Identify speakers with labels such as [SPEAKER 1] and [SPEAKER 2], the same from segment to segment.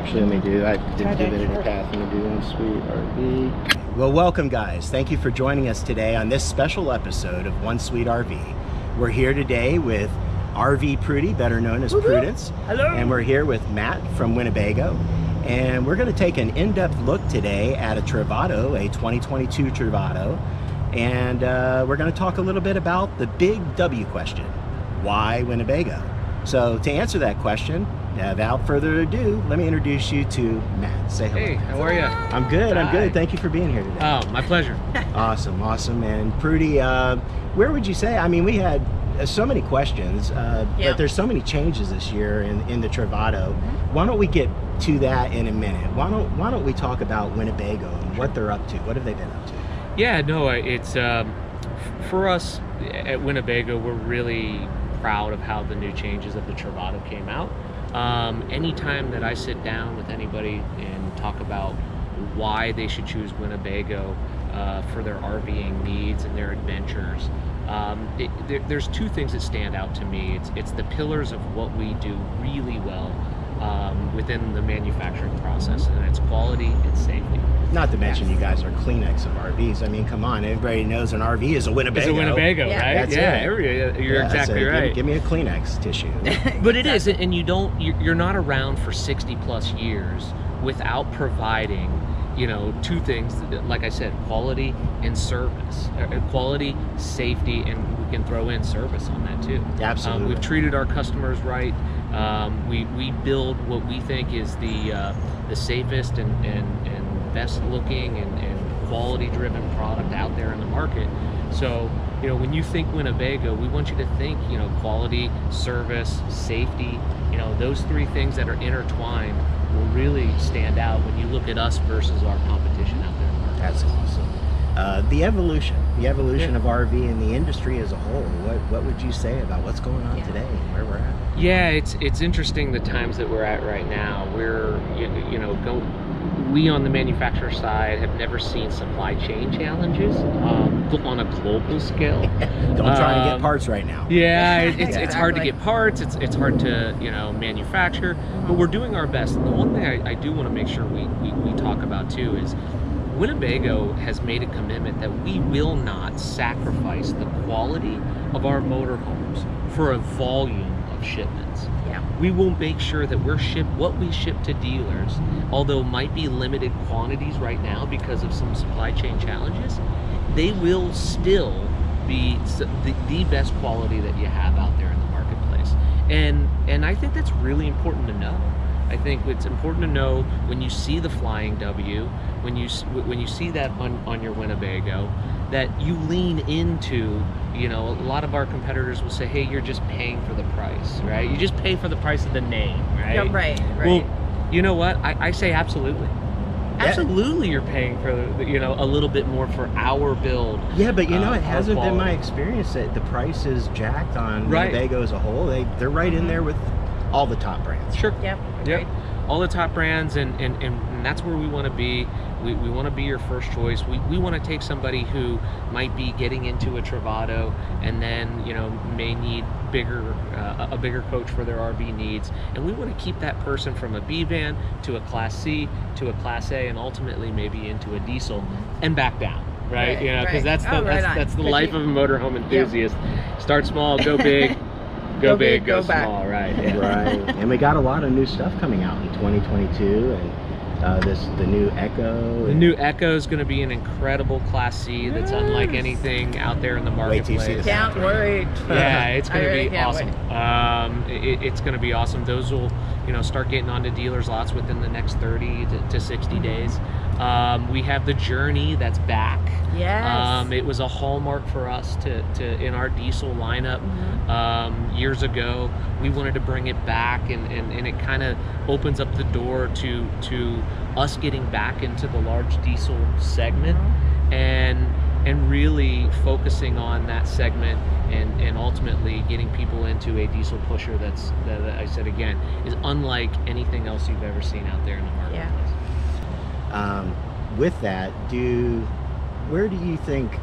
[SPEAKER 1] Actually, let me do, I did give it a pass. Let me do One Sweet RV. Well, welcome guys. Thank you for joining us today on this special episode of One Sweet RV. We're here today with RV Prudy, better known as Prudence.
[SPEAKER 2] Hello.
[SPEAKER 1] And we're here with Matt from Winnebago. And we're going to take an in-depth look today at a Travato, a 2022 Travato. And we're going to talk a little bit about the big W question. Why Winnebago? So to answer that question, without further ado, let me introduce you to Matt. Say hello.
[SPEAKER 2] Hey, how are you?
[SPEAKER 1] I'm good. I'm good. Thank you for being here today.
[SPEAKER 2] Oh, my pleasure.
[SPEAKER 1] Awesome, awesome. And Prudy, where would you say? I mean, we had so many questions, but there's so many changes this year in the Travato. Why don't we get to that in a minute? Why don't we talk about Winnebago and what they're up to? What have they been up to?
[SPEAKER 2] Yeah, no, it's for us at Winnebago, we're really proud of how the new changes of the Travato came out. Anytime that I sit down with anybody and talk about why they should choose Winnebago for their RVing needs and their adventures, there's two things that stand out to me. It's the pillars of what we do really well within the manufacturing process, and it's quality and safety.
[SPEAKER 1] Not to mention you guys are Kleenex of RVs. I mean, come on, everybody knows an RV is a Winnebago.
[SPEAKER 2] It's a Winnebago, right?
[SPEAKER 1] That's it.
[SPEAKER 2] You're exactly right.
[SPEAKER 1] Give me a Kleenex tissue.
[SPEAKER 2] But it is, and you're not around for 60 plus years without providing, you know, two things, like I said, quality and service. Quality, safety, and we can throw in service on that too.
[SPEAKER 1] Absolutely.
[SPEAKER 2] We've treated our customers right. We build what we think is the safest and best looking and quality driven product out there in the market. So, you know, when you think Winnebago, we want you to think, you know, quality, service, safety, you know, those three things that are intertwined will really stand out when you look at us versus our competition out there in the market.
[SPEAKER 1] That's awesome. The evolution of RV and the industry as a whole. What would you say about what's going on today and where we're at?
[SPEAKER 2] Yeah, it's interesting the times that we're at right now. We're we on the manufacturer side have never seen supply chain challenges on a global scale.
[SPEAKER 1] Don't try to get parts right now.
[SPEAKER 2] Yeah, it's hard to get parts. It's hard to manufacture, but we're doing our best. And the one thing I do want to make sure we talk about too is Winnebago has made a commitment that we will not sacrifice the quality of our motorhomes for a volume of shipments. Yeah. We will make sure that what we ship to dealers, although might be limited quantities right now because of some supply chain challenges, they will still be the best quality that you have out there in the marketplace. And I think that's really important to know. I think it's important to know when you see the Flying W, when you see that on your Winnebago, that you lean into, you know, a lot of our competitors will say, hey, you're just paying for the price, right? You just pay for the price of the name, right?
[SPEAKER 3] Yeah, right.
[SPEAKER 2] Well, you know what? I say absolutely. Absolutely, you're paying for a little bit more for our build.
[SPEAKER 1] Yeah, but you know, it hasn't been my experience that the price is jacked on Winnebago as a whole. They're right in there with all the top brands.
[SPEAKER 2] Sure.
[SPEAKER 3] Yep.
[SPEAKER 2] All the top brands, and that's where we want to be. We want to be your first choice. We want to take somebody who might be getting into a Travato and then, you know, may need a bigger coach for their RV needs, and we want to keep that person from a B van to a Class C to a Class A, and ultimately maybe into a diesel and back down. Right? You know, because that's the life of a motorhome enthusiast. Yep. Start small, go big. Go big, go small, right? Yeah.
[SPEAKER 1] Right. And we got a lot of new stuff coming out in 2022, and the new Echo.
[SPEAKER 2] The new Echo is going to be an incredible Class C that's unlike anything out there in the marketplace.
[SPEAKER 1] Wait till you see the
[SPEAKER 3] Can't wait.
[SPEAKER 2] Yeah, it's going to be awesome. It's going to be awesome. Those will, you know, start getting onto dealers' lots within the next 30 to 60 days. We have the Journey that's back.
[SPEAKER 3] Yes.
[SPEAKER 2] It was a hallmark for us to in our diesel lineup years ago. We wanted to bring it back, and it kind of opens up the door to us getting back into the large diesel segment, and really focusing on that segment, and ultimately getting people into a diesel pusher that I said again is unlike anything else you've ever seen out there in the marketplace.
[SPEAKER 1] With that, where do you think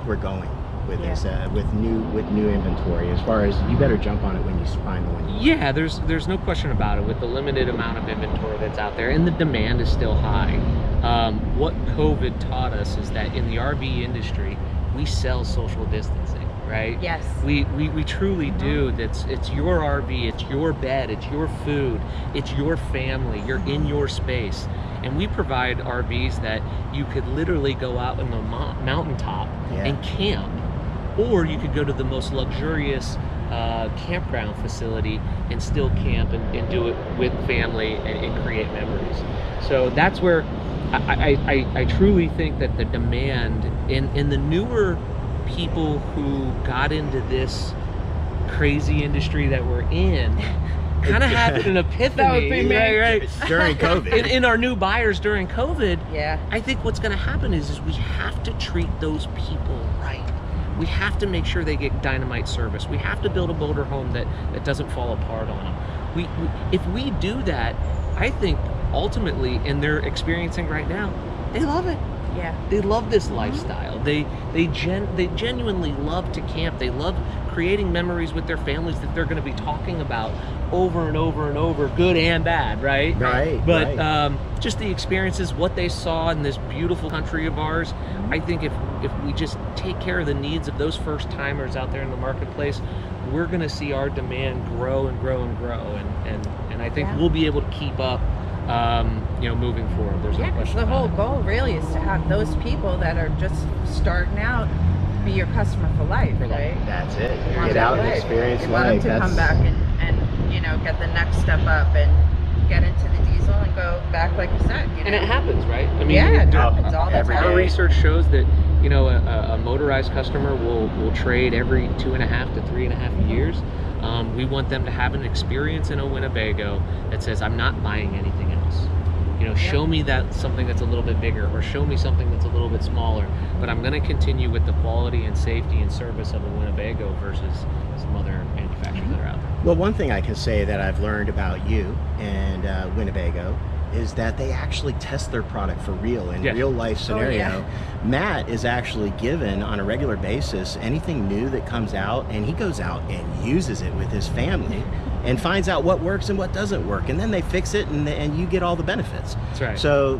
[SPEAKER 1] we're going with this, with new inventory. As far as, you better jump on it when you find the one you want.
[SPEAKER 2] Yeah, there's no question about it. With the limited amount of inventory that's out there, and the demand is still high. What COVID taught us is that in the RV industry, we sell social distancing, right?
[SPEAKER 3] Yes.
[SPEAKER 2] We truly do. It's your RV, it's your bed, it's your food, it's your family, you're in your space. And we provide RVs that you could literally go out on the mountaintop and camp, or you could go to the most luxurious campground facility and still camp and do it with family and create memories. So that's where I truly think that the demand in the newer people who got into this crazy industry that we're in kind of had an epiphany.
[SPEAKER 3] That would be me.
[SPEAKER 2] Right.
[SPEAKER 1] During COVID.
[SPEAKER 2] In our new buyers during COVID,
[SPEAKER 3] Yeah.
[SPEAKER 2] I think what's going to happen is we have to treat those people right. We have to make sure they get dynamite service. We have to build a motor home that doesn't fall apart on them. If we do that, I think ultimately, and they're experiencing right now, they love it.
[SPEAKER 3] Yeah.
[SPEAKER 2] They love this lifestyle. They genuinely love to camp. They love creating memories with their families that they're going to be talking about over and over and over, good and bad, right?
[SPEAKER 1] Right.
[SPEAKER 2] But
[SPEAKER 1] right.
[SPEAKER 2] Just the experiences, what they saw in this beautiful country of ours, I think if we just take care of the needs of those first timers out there in the marketplace, we're going to see our demand grow and grow and grow, and I think we'll be able to keep up. Moving forward, there's no question.
[SPEAKER 3] The whole
[SPEAKER 2] about it.
[SPEAKER 3] goal really is to have those people that are just starting out be your customer for life, right?
[SPEAKER 1] That's it.
[SPEAKER 3] You want
[SPEAKER 1] Get
[SPEAKER 3] that
[SPEAKER 1] out and
[SPEAKER 3] life.
[SPEAKER 1] experience
[SPEAKER 3] You
[SPEAKER 1] life.
[SPEAKER 3] want them to come back and get the next step up and get into the diesel and go back, like you said.
[SPEAKER 2] And it happens, right? I mean,
[SPEAKER 3] it happens all the
[SPEAKER 1] every
[SPEAKER 3] time.
[SPEAKER 2] our research shows that a motorized customer will trade every 2.5 to 3.5 years. We want them to have an experience in a Winnebago that says, I'm not buying anything else. Show me that something that's a little bit bigger, or show me something that's a little bit smaller, but I'm going to continue with the quality and safety and service of a Winnebago versus some other manufacturers that are out there.
[SPEAKER 1] Well, one thing I can say that I've learned about you and Winnebago is that they actually test their product for real in real life scenario. Matt is actually given on a regular basis anything new that comes out, and he goes out and uses it with his family and finds out what works and what doesn't work, and then they fix it, and you get all the benefits.
[SPEAKER 2] That's right.
[SPEAKER 1] So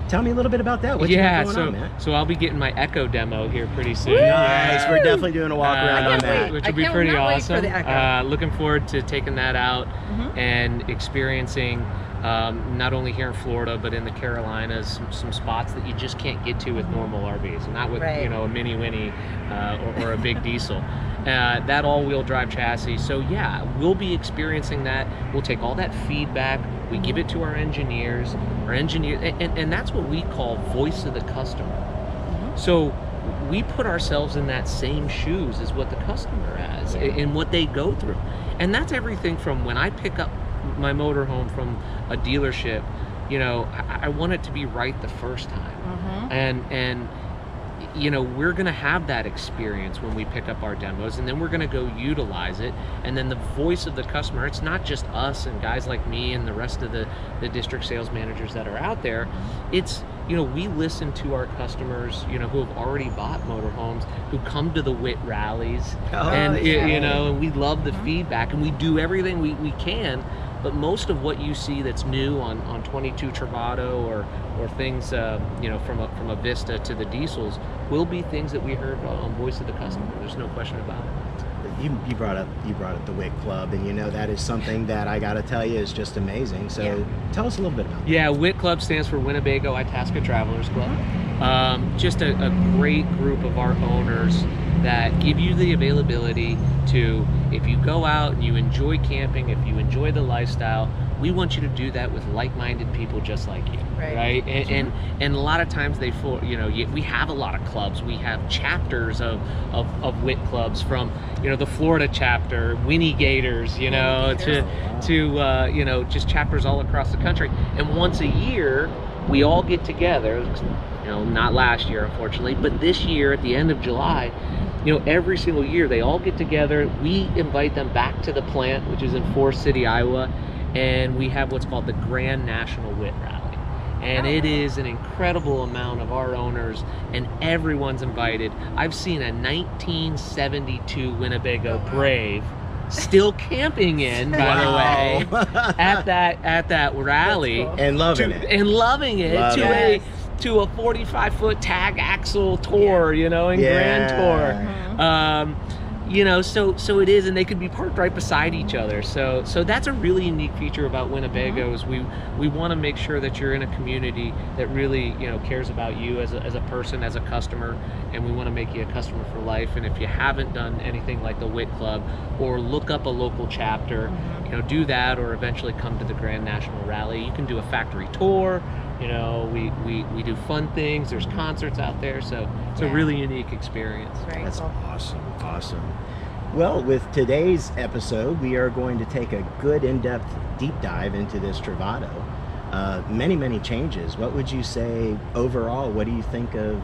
[SPEAKER 1] tell me a little bit about that. What you got going on, Matt?
[SPEAKER 2] So I'll be getting my Echo demo here pretty soon.
[SPEAKER 1] Nice. We're definitely doing a walk around on that.
[SPEAKER 2] Which will be pretty awesome.
[SPEAKER 3] Wait for the Echo.
[SPEAKER 2] Looking forward to taking that out and experiencing not only here in Florida but in the Carolinas some spots that you just can't get to with normal RVs, not with a mini Winnie or a big diesel. That all-wheel drive chassis. So yeah, we'll be experiencing that. We'll take all that feedback, we give it to our engineers, and that's what we call voice of the customer. So we put ourselves in that same shoes as what the customer has and what they go through. And that's everything from when I pick up my motorhome from a dealership, I want it to be right the first time. And we're going to have that experience when we pick up our demos, and then we're going to go utilize it. And then the voice of the customer, it's not just us and guys like me and the rest of the district sales managers that are out there. It's, we listen to our customers, who have already bought motorhomes, who come to the WIT rallies, and we love the feedback, and we do everything we can. But most of what you see that's new on 22 Travato or things, from a Vista to the diesels, will be things that we heard on Voice of the Customer. There's no question about it.
[SPEAKER 1] You brought up the WIC Club, and that is something that I got to tell you is just amazing. So tell us a little bit about it.
[SPEAKER 2] Yeah, WIC Club stands for Winnebago Itasca Travelers Club. Just a great group of our owners that give you the availability to, if you go out and you enjoy camping, if you enjoy the lifestyle, we want you to do that with like-minded people just like you, right? And a lot of times we have a lot of clubs. We have chapters of WIT clubs, from the Florida chapter, Winnie Gators, to just chapters all across the country. And once a year, we all get together. Not last year, unfortunately, but this year at the end of July. Every single year they all get together. We invite them back to the plant, which is in Forest City, Iowa, and we have what's called the Grand National WIT Rally. and it is an incredible amount of our owners, and everyone's invited. I've seen a 1972 Winnebago Brave still camping in, by the way, at that rally,
[SPEAKER 1] cool. And loving it
[SPEAKER 2] to a 45-foot tag axle tour, you know, in Grand Tour. You know, so it is, and they could be parked right beside each other. So that's a really unique feature about Winnebago. Is we want to make sure that you're in a community that really, you know, cares about you as a person, as a customer, and we want to make you a customer for life. And if you haven't done anything like the WIT Club, or look up a local chapter, you know, do that, or eventually come to the Grand National Rally. You can do a factory tour. You know, we do fun things. There's concerts out there, so it's a really unique experience.
[SPEAKER 1] That's awesome. Well, with today's episode, we are going to take a good in-depth deep dive into this Travato. Many changes. What would you say overall? What do you think of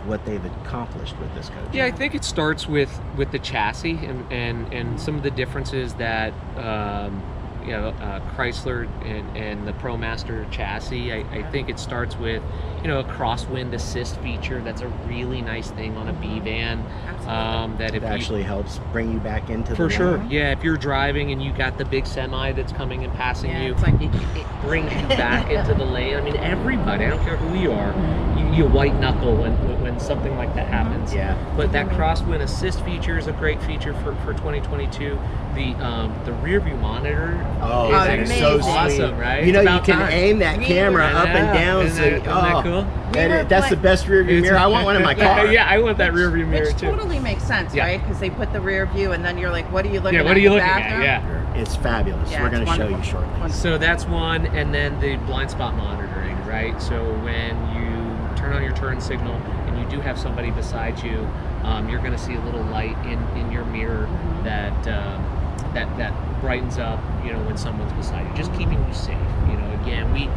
[SPEAKER 1] what they've accomplished with this coach?
[SPEAKER 2] Yeah, I think it starts with the chassis and some of the differences that you know, Chrysler and the ProMaster chassis. I think it starts with, you know, a crosswind assist feature. That's a really nice thing on a B van. That if
[SPEAKER 1] actually helps bring you back into
[SPEAKER 2] for
[SPEAKER 1] the
[SPEAKER 2] sure.
[SPEAKER 1] lane.
[SPEAKER 2] Yeah, if you're driving and you got the big semi that's coming and passing you,
[SPEAKER 3] it's like
[SPEAKER 2] it brings you back into the lane. I mean, everybody, I don't care who you are, you white knuckle when something like that happens.
[SPEAKER 1] Yeah.
[SPEAKER 2] But that crosswind assist feature is a great feature for 2022. The rear view monitor is
[SPEAKER 1] so
[SPEAKER 2] awesome,
[SPEAKER 1] sweet.
[SPEAKER 2] right?
[SPEAKER 1] You know,
[SPEAKER 2] It's
[SPEAKER 1] you can
[SPEAKER 2] about time.
[SPEAKER 1] aim that camera up and down.
[SPEAKER 2] Isn't that cool?
[SPEAKER 1] That's the best rear view mirror. I want one in my car.
[SPEAKER 2] Yeah, I want that rear view mirror
[SPEAKER 3] Which
[SPEAKER 2] too.
[SPEAKER 3] totally makes sense, right? Because they put the rear view, and then you're like, what are you looking at?
[SPEAKER 2] What are you looking
[SPEAKER 3] bathroom?
[SPEAKER 2] at? Yeah.
[SPEAKER 1] It's fabulous.
[SPEAKER 3] Yeah,
[SPEAKER 1] We're going to
[SPEAKER 3] it's
[SPEAKER 1] show you
[SPEAKER 3] wonderful.
[SPEAKER 1] shortly.
[SPEAKER 2] So that's one, and then the blind spot monitoring, right? So when you turn on your turn signal and you do have somebody beside you, you're going to see a little light in your mirror that brightens up, you know, when someone's beside you, just keeping you safe. You know, again, we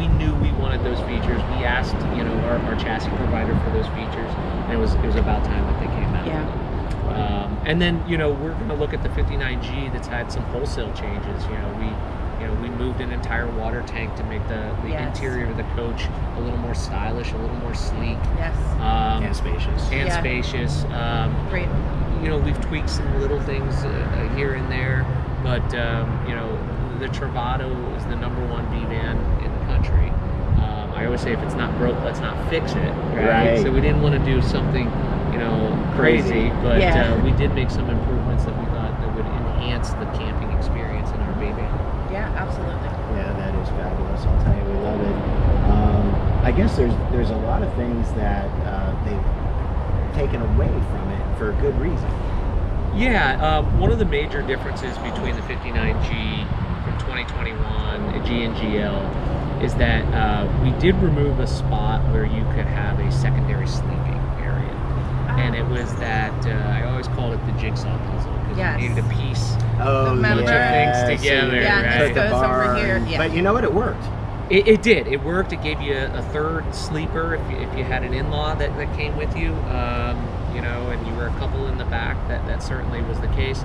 [SPEAKER 2] knew we wanted those features. We asked, you know, our chassis provider for those features, and it was about time that they came out.
[SPEAKER 3] Yeah.
[SPEAKER 2] And then, you know, we're going to look at the 59G that's had some wholesale changes. We moved an entire water tank to make the interior of the coach a little more stylish, a little more sleek.
[SPEAKER 3] Yes.
[SPEAKER 1] And spacious.
[SPEAKER 2] Spacious.
[SPEAKER 3] Great.
[SPEAKER 2] You know, we've tweaked some little things here and there, but you know, the Travato is the #1 B van in the country. I always say, if it's not broke, let's not fix it. Right. So we didn't want to do something, you know, crazy, but we did make some improvements that we thought that would enhance the camping experience in our B van.
[SPEAKER 3] Yeah, absolutely.
[SPEAKER 1] Yeah, that is fabulous. I'll tell you, we love it. I guess there's a lot of things that they've taken away from it for good reason.
[SPEAKER 2] Yeah, one of the major differences between the 59G from 2021, G and GL, is that we did remove a spot where you could have a secondary sleeping area. And it was that, I always called it the jigsaw puzzle, because you needed a piece of things together.
[SPEAKER 3] Yeah,
[SPEAKER 2] right?
[SPEAKER 3] this goes over here. Yeah.
[SPEAKER 1] But you know what? It worked.
[SPEAKER 2] It did. It worked. It gave you a third sleeper if you had an in-law that came with you, you know, and you were a couple in the back. That certainly was the case.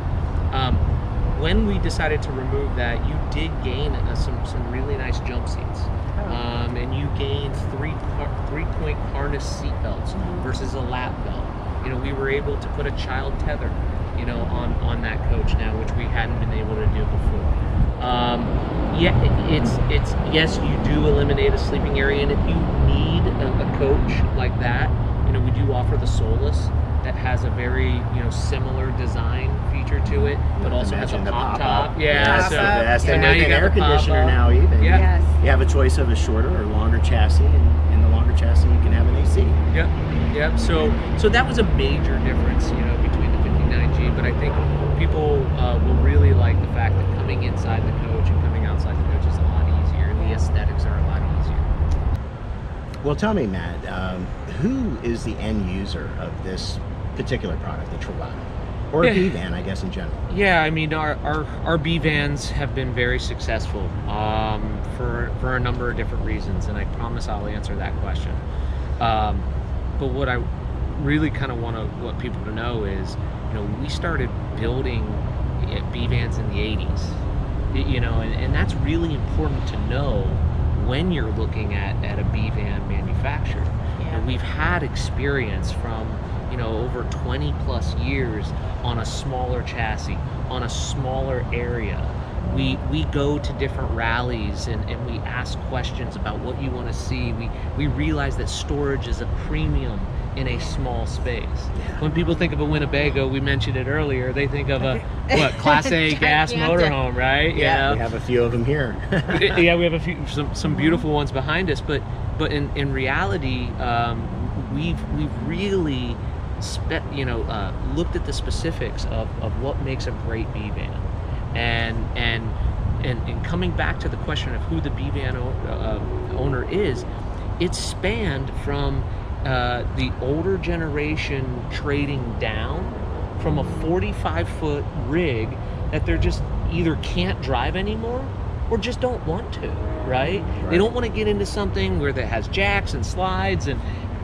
[SPEAKER 2] When we decided to remove that, you did gain some really nice jump seats, and you gained three-point harness seat belts versus a lap belt. You know, we were able to put a child tether, you know, on that coach now, which we hadn't been able to do before. Yes, you do eliminate a sleeping area, and if you need a coach like that, you know, we do offer the Solus that has a very, you know, similar design feature to it, but also has a pop top.
[SPEAKER 1] Yeah,
[SPEAKER 2] so now you got
[SPEAKER 1] air conditioner now even.
[SPEAKER 2] Yeah.
[SPEAKER 3] Yes.
[SPEAKER 1] You have a choice of a shorter or longer chassis, and in the longer chassis you can have an AC.
[SPEAKER 2] Yep. So that was a major difference, you know, between the 59G, but I think people will really like the fact that coming inside the coach and coming outside the coach is a lot easier, and the aesthetics are a lot easier.
[SPEAKER 1] Well, tell me, Matt, who is the end user of this particular product, the Travato, or B van, I guess, in general?
[SPEAKER 2] Yeah, I mean, our B vans have been very successful for a number of different reasons, and I promise I'll answer that question. But what I really kind of want people to know is, you know, we started building B vans in the 80s, you know, and that's really important to know when you're looking at a B van manufacturer.
[SPEAKER 3] Yeah.
[SPEAKER 2] And we've had experience from, you know, over 20 plus years on a smaller chassis, on a smaller area. We go to different rallies and we ask questions about what you want to see. We realize that storage is a premium in a small space.
[SPEAKER 1] Yeah.
[SPEAKER 2] When people think of a Winnebago, we mentioned it earlier, they think of a what, Class A gas motorhome, right?
[SPEAKER 3] Yeah.
[SPEAKER 2] You
[SPEAKER 1] We
[SPEAKER 2] know?
[SPEAKER 1] have a few of them here.
[SPEAKER 2] Yeah, we have a few, some beautiful ones behind us, but in reality, we've really looked at the specifics of what makes a great B van, and coming back to the question of who the B van owner is, it's spanned from the older generation trading down from a 45-foot rig that they're just either can't drive anymore or just don't want to, right? They don't want to get into something where that has jacks and slides and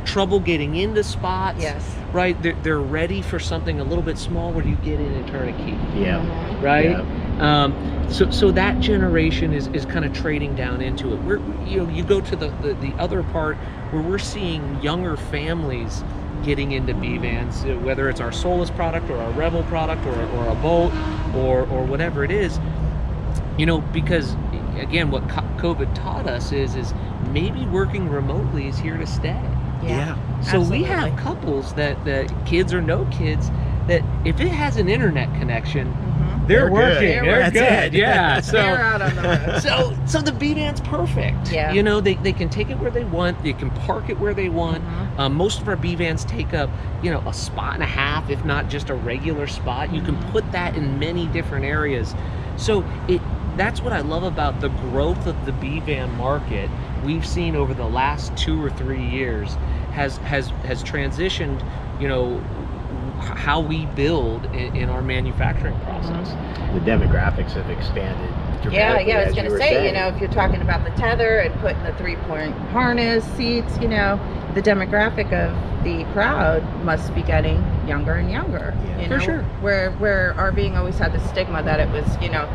[SPEAKER 2] trouble getting into spots.
[SPEAKER 3] Yes.
[SPEAKER 2] Right? They're ready for something a little bit small where you get in and turn a key.
[SPEAKER 1] Yeah.
[SPEAKER 2] Right?
[SPEAKER 1] Yeah.
[SPEAKER 2] So that generation is kind of trading down into it. You go to the other part where we're seeing younger families getting into B vans, whether it's our Solus product or our Revel product or a Bolt or whatever it is. You know, because again, what COVID taught us is maybe working remotely is here to stay.
[SPEAKER 1] Yeah.
[SPEAKER 2] So
[SPEAKER 3] Absolutely.
[SPEAKER 2] we have couples that kids or no kids, that if it has an internet connection, they're
[SPEAKER 1] They're
[SPEAKER 2] working.
[SPEAKER 1] good.
[SPEAKER 2] They're
[SPEAKER 1] That's
[SPEAKER 2] good.
[SPEAKER 1] it.
[SPEAKER 2] Yeah.
[SPEAKER 3] They're out on the road.
[SPEAKER 2] So the B van's perfect.
[SPEAKER 3] Yeah.
[SPEAKER 2] You know, they can take it where they want. They can park it where they want. Most of our B vans take up, you know, a spot and a half, if not just a regular spot. You can put that in many different areas. So that's what I love about the growth of the B van market. We've seen over the last 2 or 3 years has transitioned, you know, how we build in our manufacturing process.
[SPEAKER 1] The demographics have expanded dramatically.
[SPEAKER 3] Yeah, I was
[SPEAKER 1] as
[SPEAKER 3] going
[SPEAKER 1] you
[SPEAKER 3] to
[SPEAKER 1] were
[SPEAKER 3] say,
[SPEAKER 1] saying.
[SPEAKER 3] you know, if you're talking about the tether and putting the 3-point harness seats, you know, the demographic of the crowd must be getting younger and younger.
[SPEAKER 1] Yeah.
[SPEAKER 3] You
[SPEAKER 2] For
[SPEAKER 3] know,
[SPEAKER 2] sure.
[SPEAKER 3] Where RVing always had the stigma that it was, you know,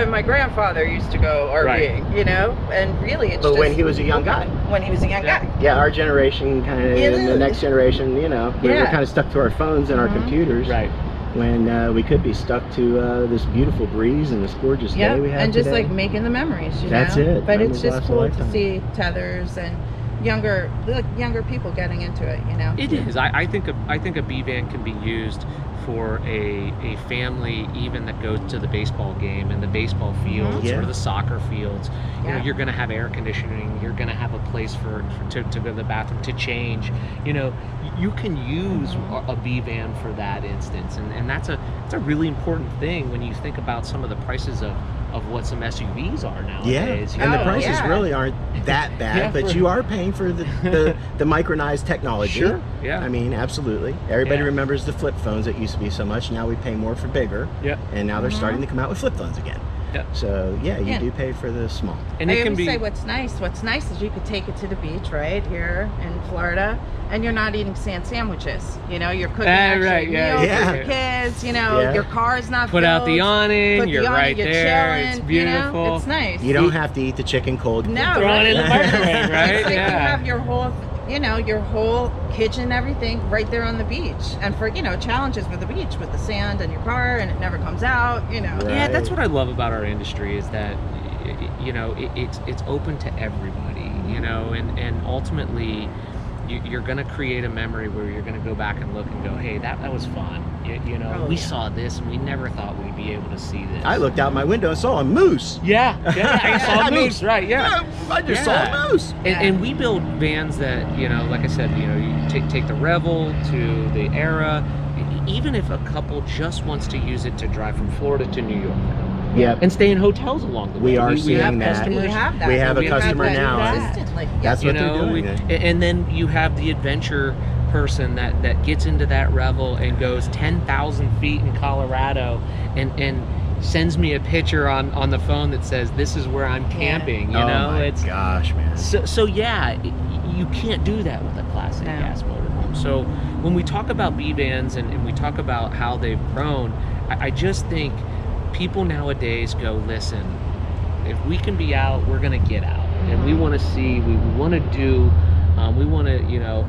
[SPEAKER 3] my grandfather used to go RVing,
[SPEAKER 2] Right.
[SPEAKER 3] you know, and really it's
[SPEAKER 1] But
[SPEAKER 3] just
[SPEAKER 1] when he was a young guy.
[SPEAKER 3] when he was a young guy.
[SPEAKER 1] Yeah, our generation kind of,
[SPEAKER 3] Yeah.
[SPEAKER 1] the next generation, you know, we were
[SPEAKER 3] Yeah.
[SPEAKER 1] kind of stuck to our phones and our computers.
[SPEAKER 2] Right.
[SPEAKER 1] When we could be stuck to this beautiful breeze and this gorgeous
[SPEAKER 3] Yeah,
[SPEAKER 1] day we have
[SPEAKER 3] and just
[SPEAKER 1] today.
[SPEAKER 3] like making the memories, you
[SPEAKER 1] That's
[SPEAKER 3] know.
[SPEAKER 1] it.
[SPEAKER 3] But
[SPEAKER 1] Memories
[SPEAKER 3] it's just
[SPEAKER 1] last a
[SPEAKER 3] cool to
[SPEAKER 1] lifetime.
[SPEAKER 3] see tethers and younger people getting into it, you know.
[SPEAKER 2] It is. I think a B van can be used for a family even that goes to the baseball game and the baseball fields
[SPEAKER 1] Yeah.
[SPEAKER 2] or the soccer fields. You know,
[SPEAKER 3] Yeah.
[SPEAKER 2] you're going to have air conditioning. You're going to have a place to go to the bathroom, to change. You know, you can use a B van for that instance, and that's a really important thing when you think about some of the prices of what some SUVs are nowadays.
[SPEAKER 1] Yeah, and the
[SPEAKER 3] Oh,
[SPEAKER 1] prices
[SPEAKER 3] yeah.
[SPEAKER 1] really aren't that bad,
[SPEAKER 2] Yeah,
[SPEAKER 1] but
[SPEAKER 2] for-
[SPEAKER 1] you are paying for the micronized technology.
[SPEAKER 2] Sure, yeah.
[SPEAKER 1] I mean, absolutely. Everybody
[SPEAKER 2] Yeah.
[SPEAKER 1] remembers the flip phones that used to be so much. Now we pay more for bigger.
[SPEAKER 2] Yeah.
[SPEAKER 1] And now they're starting to come out with flip phones again.
[SPEAKER 2] Yeah.
[SPEAKER 1] So yeah, you
[SPEAKER 3] Yeah.
[SPEAKER 1] do pay for the small.
[SPEAKER 2] And
[SPEAKER 3] I
[SPEAKER 2] it can
[SPEAKER 3] always
[SPEAKER 2] be
[SPEAKER 3] say what's nice is you could take it to the beach right here in Florida and you're not eating sand sandwiches. You know, you're cooking actually
[SPEAKER 2] right, yeah.
[SPEAKER 3] meals
[SPEAKER 1] Yeah.
[SPEAKER 3] for your kids, you know,
[SPEAKER 1] Yeah.
[SPEAKER 3] your car's not
[SPEAKER 2] put out the
[SPEAKER 3] filled.
[SPEAKER 2] awning.
[SPEAKER 3] Put the
[SPEAKER 2] You're
[SPEAKER 3] awning,
[SPEAKER 2] right
[SPEAKER 3] you're
[SPEAKER 2] there.
[SPEAKER 3] chilling,
[SPEAKER 2] It's
[SPEAKER 3] you know?
[SPEAKER 2] beautiful.
[SPEAKER 3] It's nice.
[SPEAKER 1] You don't have to eat the chicken cold.
[SPEAKER 3] No,
[SPEAKER 2] Throw it in the
[SPEAKER 3] right?
[SPEAKER 2] microwave, right?
[SPEAKER 3] It's like you
[SPEAKER 2] Yeah.
[SPEAKER 3] have your whole, you know, your whole kitchen, everything right there on the beach. And for, you know, challenges with the beach with the sand and your car and it never comes out, you know.
[SPEAKER 1] Right.
[SPEAKER 2] Yeah, that's what I love about our industry is that, you know, it's open to everybody, you know, and ultimately you're going to create a memory where you're going to go back and look and go, hey, that was fun. You know,
[SPEAKER 3] Oh,
[SPEAKER 2] we
[SPEAKER 3] yeah.
[SPEAKER 2] saw this and we never thought we'd be able to see this.
[SPEAKER 1] I looked out my window and saw a moose.
[SPEAKER 2] Yeah, I saw
[SPEAKER 1] I
[SPEAKER 2] a
[SPEAKER 1] mean,
[SPEAKER 2] moose, right, yeah.
[SPEAKER 1] I just
[SPEAKER 2] Yeah.
[SPEAKER 1] saw a moose.
[SPEAKER 2] And we build vans that, you know, like I said, you know, you take the Revel to the Era, even if a couple just wants to use it to drive from Florida to New York
[SPEAKER 1] Yep.
[SPEAKER 2] and stay in hotels along the way.
[SPEAKER 1] We are
[SPEAKER 2] we
[SPEAKER 1] seeing
[SPEAKER 2] have
[SPEAKER 1] that.
[SPEAKER 2] customers.
[SPEAKER 3] You have that.
[SPEAKER 1] We have a
[SPEAKER 3] You
[SPEAKER 1] customer
[SPEAKER 3] that
[SPEAKER 1] now.
[SPEAKER 3] consistently.
[SPEAKER 1] That's
[SPEAKER 3] Yep.
[SPEAKER 1] what they're doing.
[SPEAKER 2] And then you have the adventure person that gets into that Revel and goes 10,000 feet in Colorado and sends me a picture on the phone that says, this is where I'm camping, you
[SPEAKER 1] oh
[SPEAKER 2] know?
[SPEAKER 1] my
[SPEAKER 2] It's
[SPEAKER 1] gosh, man.
[SPEAKER 2] so yeah, you can't do that with a classic
[SPEAKER 3] No.
[SPEAKER 2] gas motorhome. So when we talk about B vans and we talk about how they've grown, I just think people nowadays go, listen, if we can be out, we're gonna get out. and we want to see, we want to do, we want to, you know,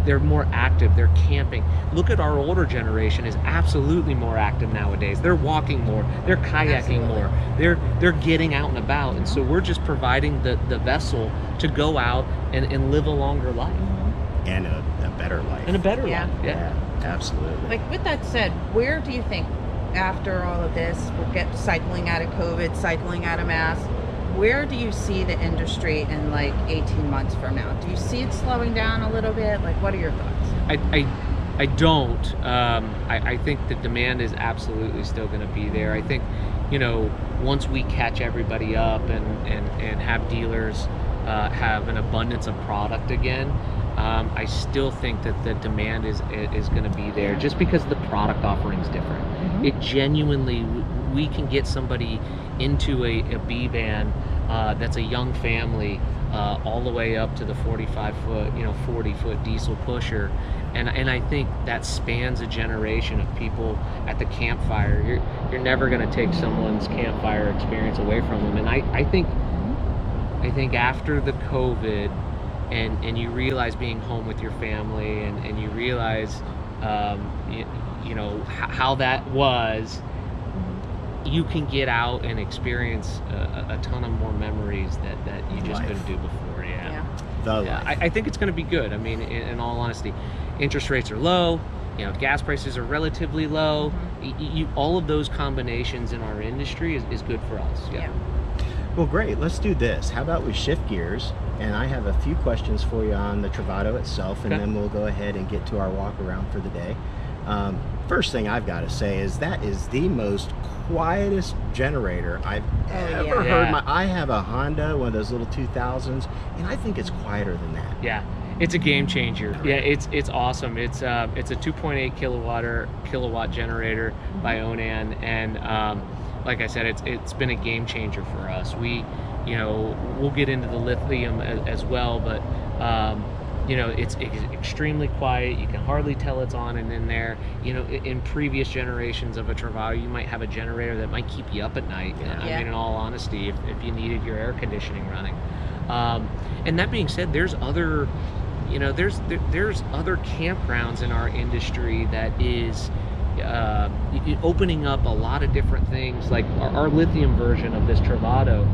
[SPEAKER 2] they're more active, they're camping. Look at our older generation is absolutely more active nowadays. They're walking more, they're kayaking more, they're getting out and about, and so we're just providing the vessel to go out and live a longer life.
[SPEAKER 1] And a better life.
[SPEAKER 2] And a better
[SPEAKER 3] Yeah.
[SPEAKER 2] life.
[SPEAKER 1] Yeah, absolutely.
[SPEAKER 3] Like, with that said, where do you think, after all of this, we'll get cycling out of COVID, cycling out of masks, where do you see the industry in like 18 months from now? Do you see it slowing down a little bit? Like, what are your thoughts?
[SPEAKER 2] I don't. I think the demand is absolutely still going to be there. I think, you know, once we catch everybody up and have dealers have an abundance of product again, I still think that the demand is going to be there, just because the product offering is different. It genuinely, we can get somebody into a B van that's a young family, all the way up to the 45-foot, you know, 40-foot diesel pusher, and I think that spans a generation of people at the campfire. You're never going to take someone's campfire experience away from them, and I think after the COVID, and you realize being home with your family, and you realize you know how that was, you can get out and experience a ton of more memories that you just couldn't do before. I think it's going to be good. I mean, in all honesty, interest rates are low, you know, gas prices are relatively low. All of those combinations in our industry is good for us.
[SPEAKER 1] Well, great. Let's do this. How about we shift gears, and I have a few questions for you on the Travato itself, and then we'll go ahead and get to our walk around for the day. First thing I've got to say is that is the most quietest generator I've ever heard. I have a Honda, one of those little 2000s, and I think it's quieter than that.
[SPEAKER 2] Yeah, it's a game changer. Yeah, it's awesome. It's a 2.8 kilowatt generator by Onan, and like I said, it's been a game changer for us. We, you know, we'll get into the lithium as well, but you know, it's extremely quiet. You can hardly tell it's on and in there. You know, in previous generations of a Travato, you might have a generator that might keep you up at night. I mean, in all honesty, if you needed your air conditioning running. And that being said, there's other, you know, there's other campgrounds in our industry that is opening up a lot of different things. Like our lithium version of this Travato,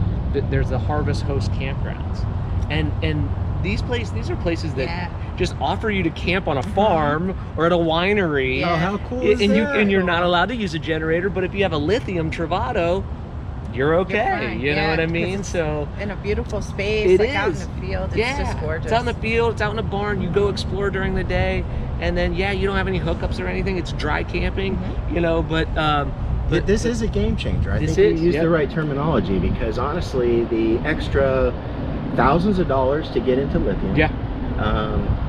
[SPEAKER 2] there's the Harvest Host campgrounds, and these are places that just offer you to camp on a farm or at a winery.
[SPEAKER 1] Oh, how cool is that?
[SPEAKER 2] And you're not allowed to use a generator, but if you have a lithium Travato, you're okay. You know what I mean? So
[SPEAKER 3] in a beautiful space, out in the field, it's just gorgeous.
[SPEAKER 2] It's out in the field, it's out in a barn. You go explore during the day, and then you don't have any hookups or anything. It's dry camping, you know. But
[SPEAKER 1] this is a game changer. I think you used the right terminology, because honestly, the extra thousands of dollars to get into lithium.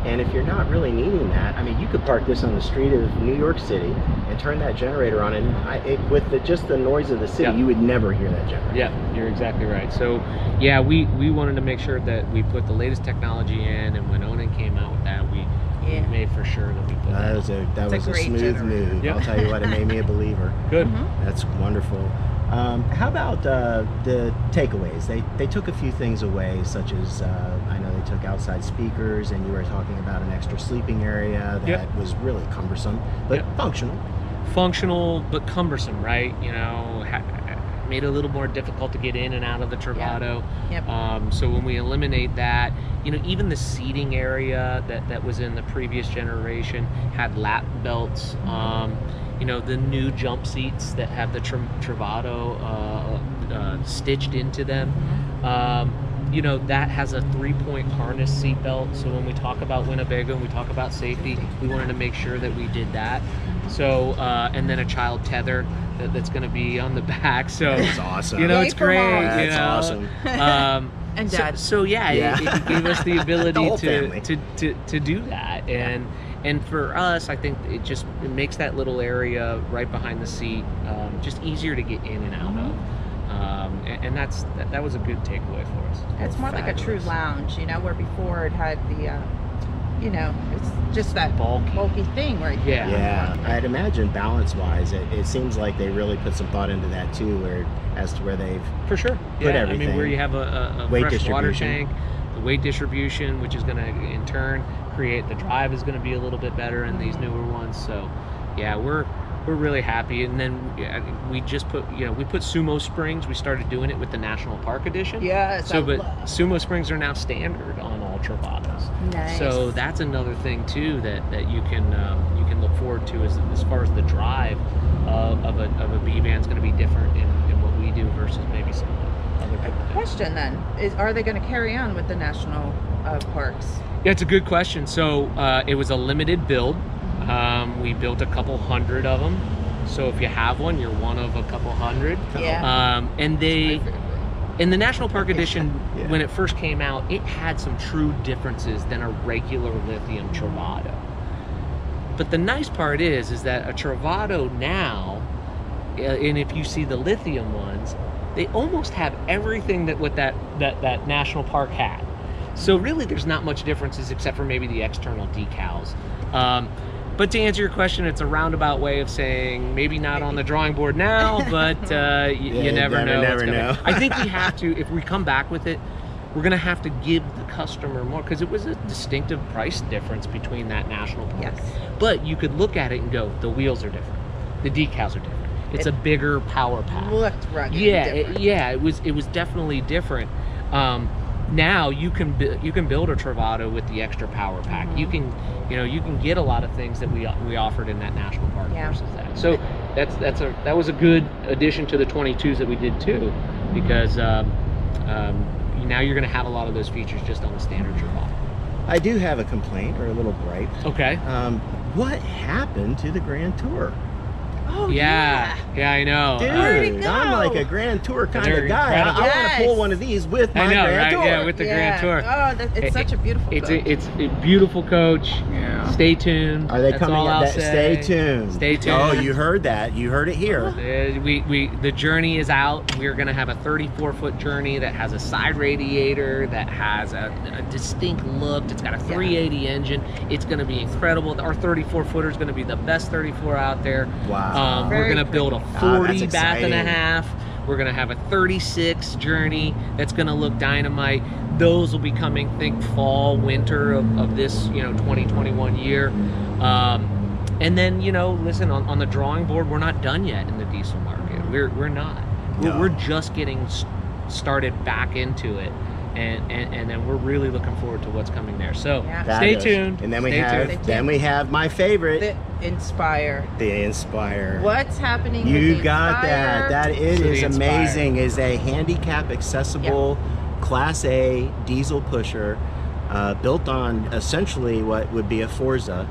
[SPEAKER 1] And if you're not really needing that, I mean, you could park this on the street of New York City and turn that generator on, and with just the noise of the city, you would never hear that generator.
[SPEAKER 2] Yeah, you're exactly right. So, yeah, we wanted to make sure that we put the latest technology in, and when Onan came out with that, we made for sure that we put that.
[SPEAKER 1] That was a smooth move. I'll tell you what, it made me a believer.
[SPEAKER 2] Good.
[SPEAKER 1] That's wonderful. How about the takeaways? They took a few things away, such as I know they took outside speakers, and you were talking about an extra sleeping area that was really cumbersome, but functional.
[SPEAKER 2] Functional, but cumbersome, right? You know, made it a little more difficult to get in and out of the Travato. So when we eliminate that, you know, even the seating area that was in the previous generation had lap belts. You know, the new jump seats that have the Travato stitched into them. You know, that has a 3-point harness seat belt. So when we talk about Winnebago and we talk about safety, we wanted to make sure that we did that. So, and then a child tether that's going to be on the back. So
[SPEAKER 1] that's awesome.
[SPEAKER 2] You know, it's great.
[SPEAKER 1] That's awesome.
[SPEAKER 3] And Dad.
[SPEAKER 2] So it gave us the ability to do that. And for us, I think it makes that little area right behind the seat just easier to get in and out of. And that was a good takeaway for us.
[SPEAKER 3] It's more like a true lounge, you know, where before it had the you know, it's just that
[SPEAKER 2] Bulky.
[SPEAKER 3] thing right
[SPEAKER 2] Yeah.
[SPEAKER 3] there.
[SPEAKER 1] Yeah, I'd imagine balance-wise, it seems like they really put some thought into that too, as to where they've
[SPEAKER 2] For sure.
[SPEAKER 1] put
[SPEAKER 2] Yeah,
[SPEAKER 1] everything.
[SPEAKER 2] I mean, where you have a
[SPEAKER 1] Weight
[SPEAKER 2] fresh water
[SPEAKER 1] distribution.
[SPEAKER 2] tank, the weight distribution, which is going to in turn create the drive is going to be a little bit better in these newer ones. So, yeah, we're really happy. And then we just put, we put Sumo Springs. We started doing it with the National Park Edition.
[SPEAKER 3] Yes.
[SPEAKER 2] So, but Sumo Springs are now standard on all Travatos.
[SPEAKER 3] Nice.
[SPEAKER 2] So that's another thing too that you can look forward to as far as the drive of a B van is going to be different in what we do versus maybe some other people.
[SPEAKER 3] Question then is, are they going to carry on with the national parks?
[SPEAKER 2] Yeah, it's a good question. So it was a limited build. We built a couple hundred of them. So if you have one, you're one of a couple hundred.
[SPEAKER 3] Yeah.
[SPEAKER 2] And they, in the National Park Edition,
[SPEAKER 1] Yeah.
[SPEAKER 2] when it first came out, it had some true differences than a regular lithium Travato. But the nice part is that a Travato now, and if you see the lithium ones, they almost have everything that National Park had. So really, there's not much differences except for maybe the external decals. But to answer your question, it's a roundabout way of saying maybe not on the drawing board now, but you never know. I think we have to, if we come back with it, we're going to have to give the customer more, because it was a distinctive price difference between that National Park.
[SPEAKER 3] Yes.
[SPEAKER 2] But you could look at it and go, the wheels are different, the decals are different. It's a bigger power pack.
[SPEAKER 3] Looked rugged.
[SPEAKER 2] Yeah,
[SPEAKER 3] and different.
[SPEAKER 2] it was definitely different. Now you can build a Travato with the extra power pack. You can get a lot of things that we offered in that National Park versus that. So that was a good addition to the 22s that we did too, because now you're going to have a lot of those features just on the standard Travato.
[SPEAKER 1] I do have a complaint or a little gripe.
[SPEAKER 2] Okay.
[SPEAKER 1] What happened to the Grand Tour?
[SPEAKER 3] Oh,
[SPEAKER 2] Yeah, I know.
[SPEAKER 1] Dude,
[SPEAKER 3] Where'd it go?
[SPEAKER 1] I'm like a Grand Tour kind
[SPEAKER 2] They're
[SPEAKER 1] of guy.
[SPEAKER 2] incredible.
[SPEAKER 1] I want to pull one of these with my
[SPEAKER 2] I know,
[SPEAKER 1] Grand
[SPEAKER 2] right?
[SPEAKER 1] Tour.
[SPEAKER 2] Yeah, with the Grand Tour.
[SPEAKER 3] Oh, it's such a beautiful coach.
[SPEAKER 2] It's a beautiful coach.
[SPEAKER 1] Yeah.
[SPEAKER 2] Stay tuned.
[SPEAKER 1] Are they
[SPEAKER 2] That's
[SPEAKER 1] coming
[SPEAKER 2] all
[SPEAKER 1] out?
[SPEAKER 2] I'll say.
[SPEAKER 1] Stay tuned.
[SPEAKER 2] Stay tuned.
[SPEAKER 1] Oh, you heard that. You heard it here.
[SPEAKER 2] The journey is out. We're going to have a 34-foot journey that has a side radiator, that has a distinct look. It's got a 380 engine. It's going to be incredible. Our 34-footer is going to be the best 34 out there.
[SPEAKER 1] Wow.
[SPEAKER 2] We're going to build a 40
[SPEAKER 1] that's
[SPEAKER 2] bath and a
[SPEAKER 1] exciting.
[SPEAKER 2] half. We're going to have a 36 journey that's going to look dynamite. Those will be coming, think fall, winter of this 2021 year. And then, listen, on the drawing board, we're not done yet in the diesel market. We're not.
[SPEAKER 1] No.
[SPEAKER 2] We're just getting started back into it. And then we're really looking forward to what's coming there. So stay tuned.
[SPEAKER 1] And then we
[SPEAKER 2] Stay tuned.
[SPEAKER 1] have my favorite,
[SPEAKER 3] The Inspire.
[SPEAKER 1] the Inspire.
[SPEAKER 3] What's happening with
[SPEAKER 1] You
[SPEAKER 3] the
[SPEAKER 1] got
[SPEAKER 3] Inspire?
[SPEAKER 1] that. It
[SPEAKER 2] So
[SPEAKER 1] is
[SPEAKER 2] the Inspire.
[SPEAKER 1] amazing. Is a handicap accessible Class A diesel pusher, built on essentially what would be a Forza.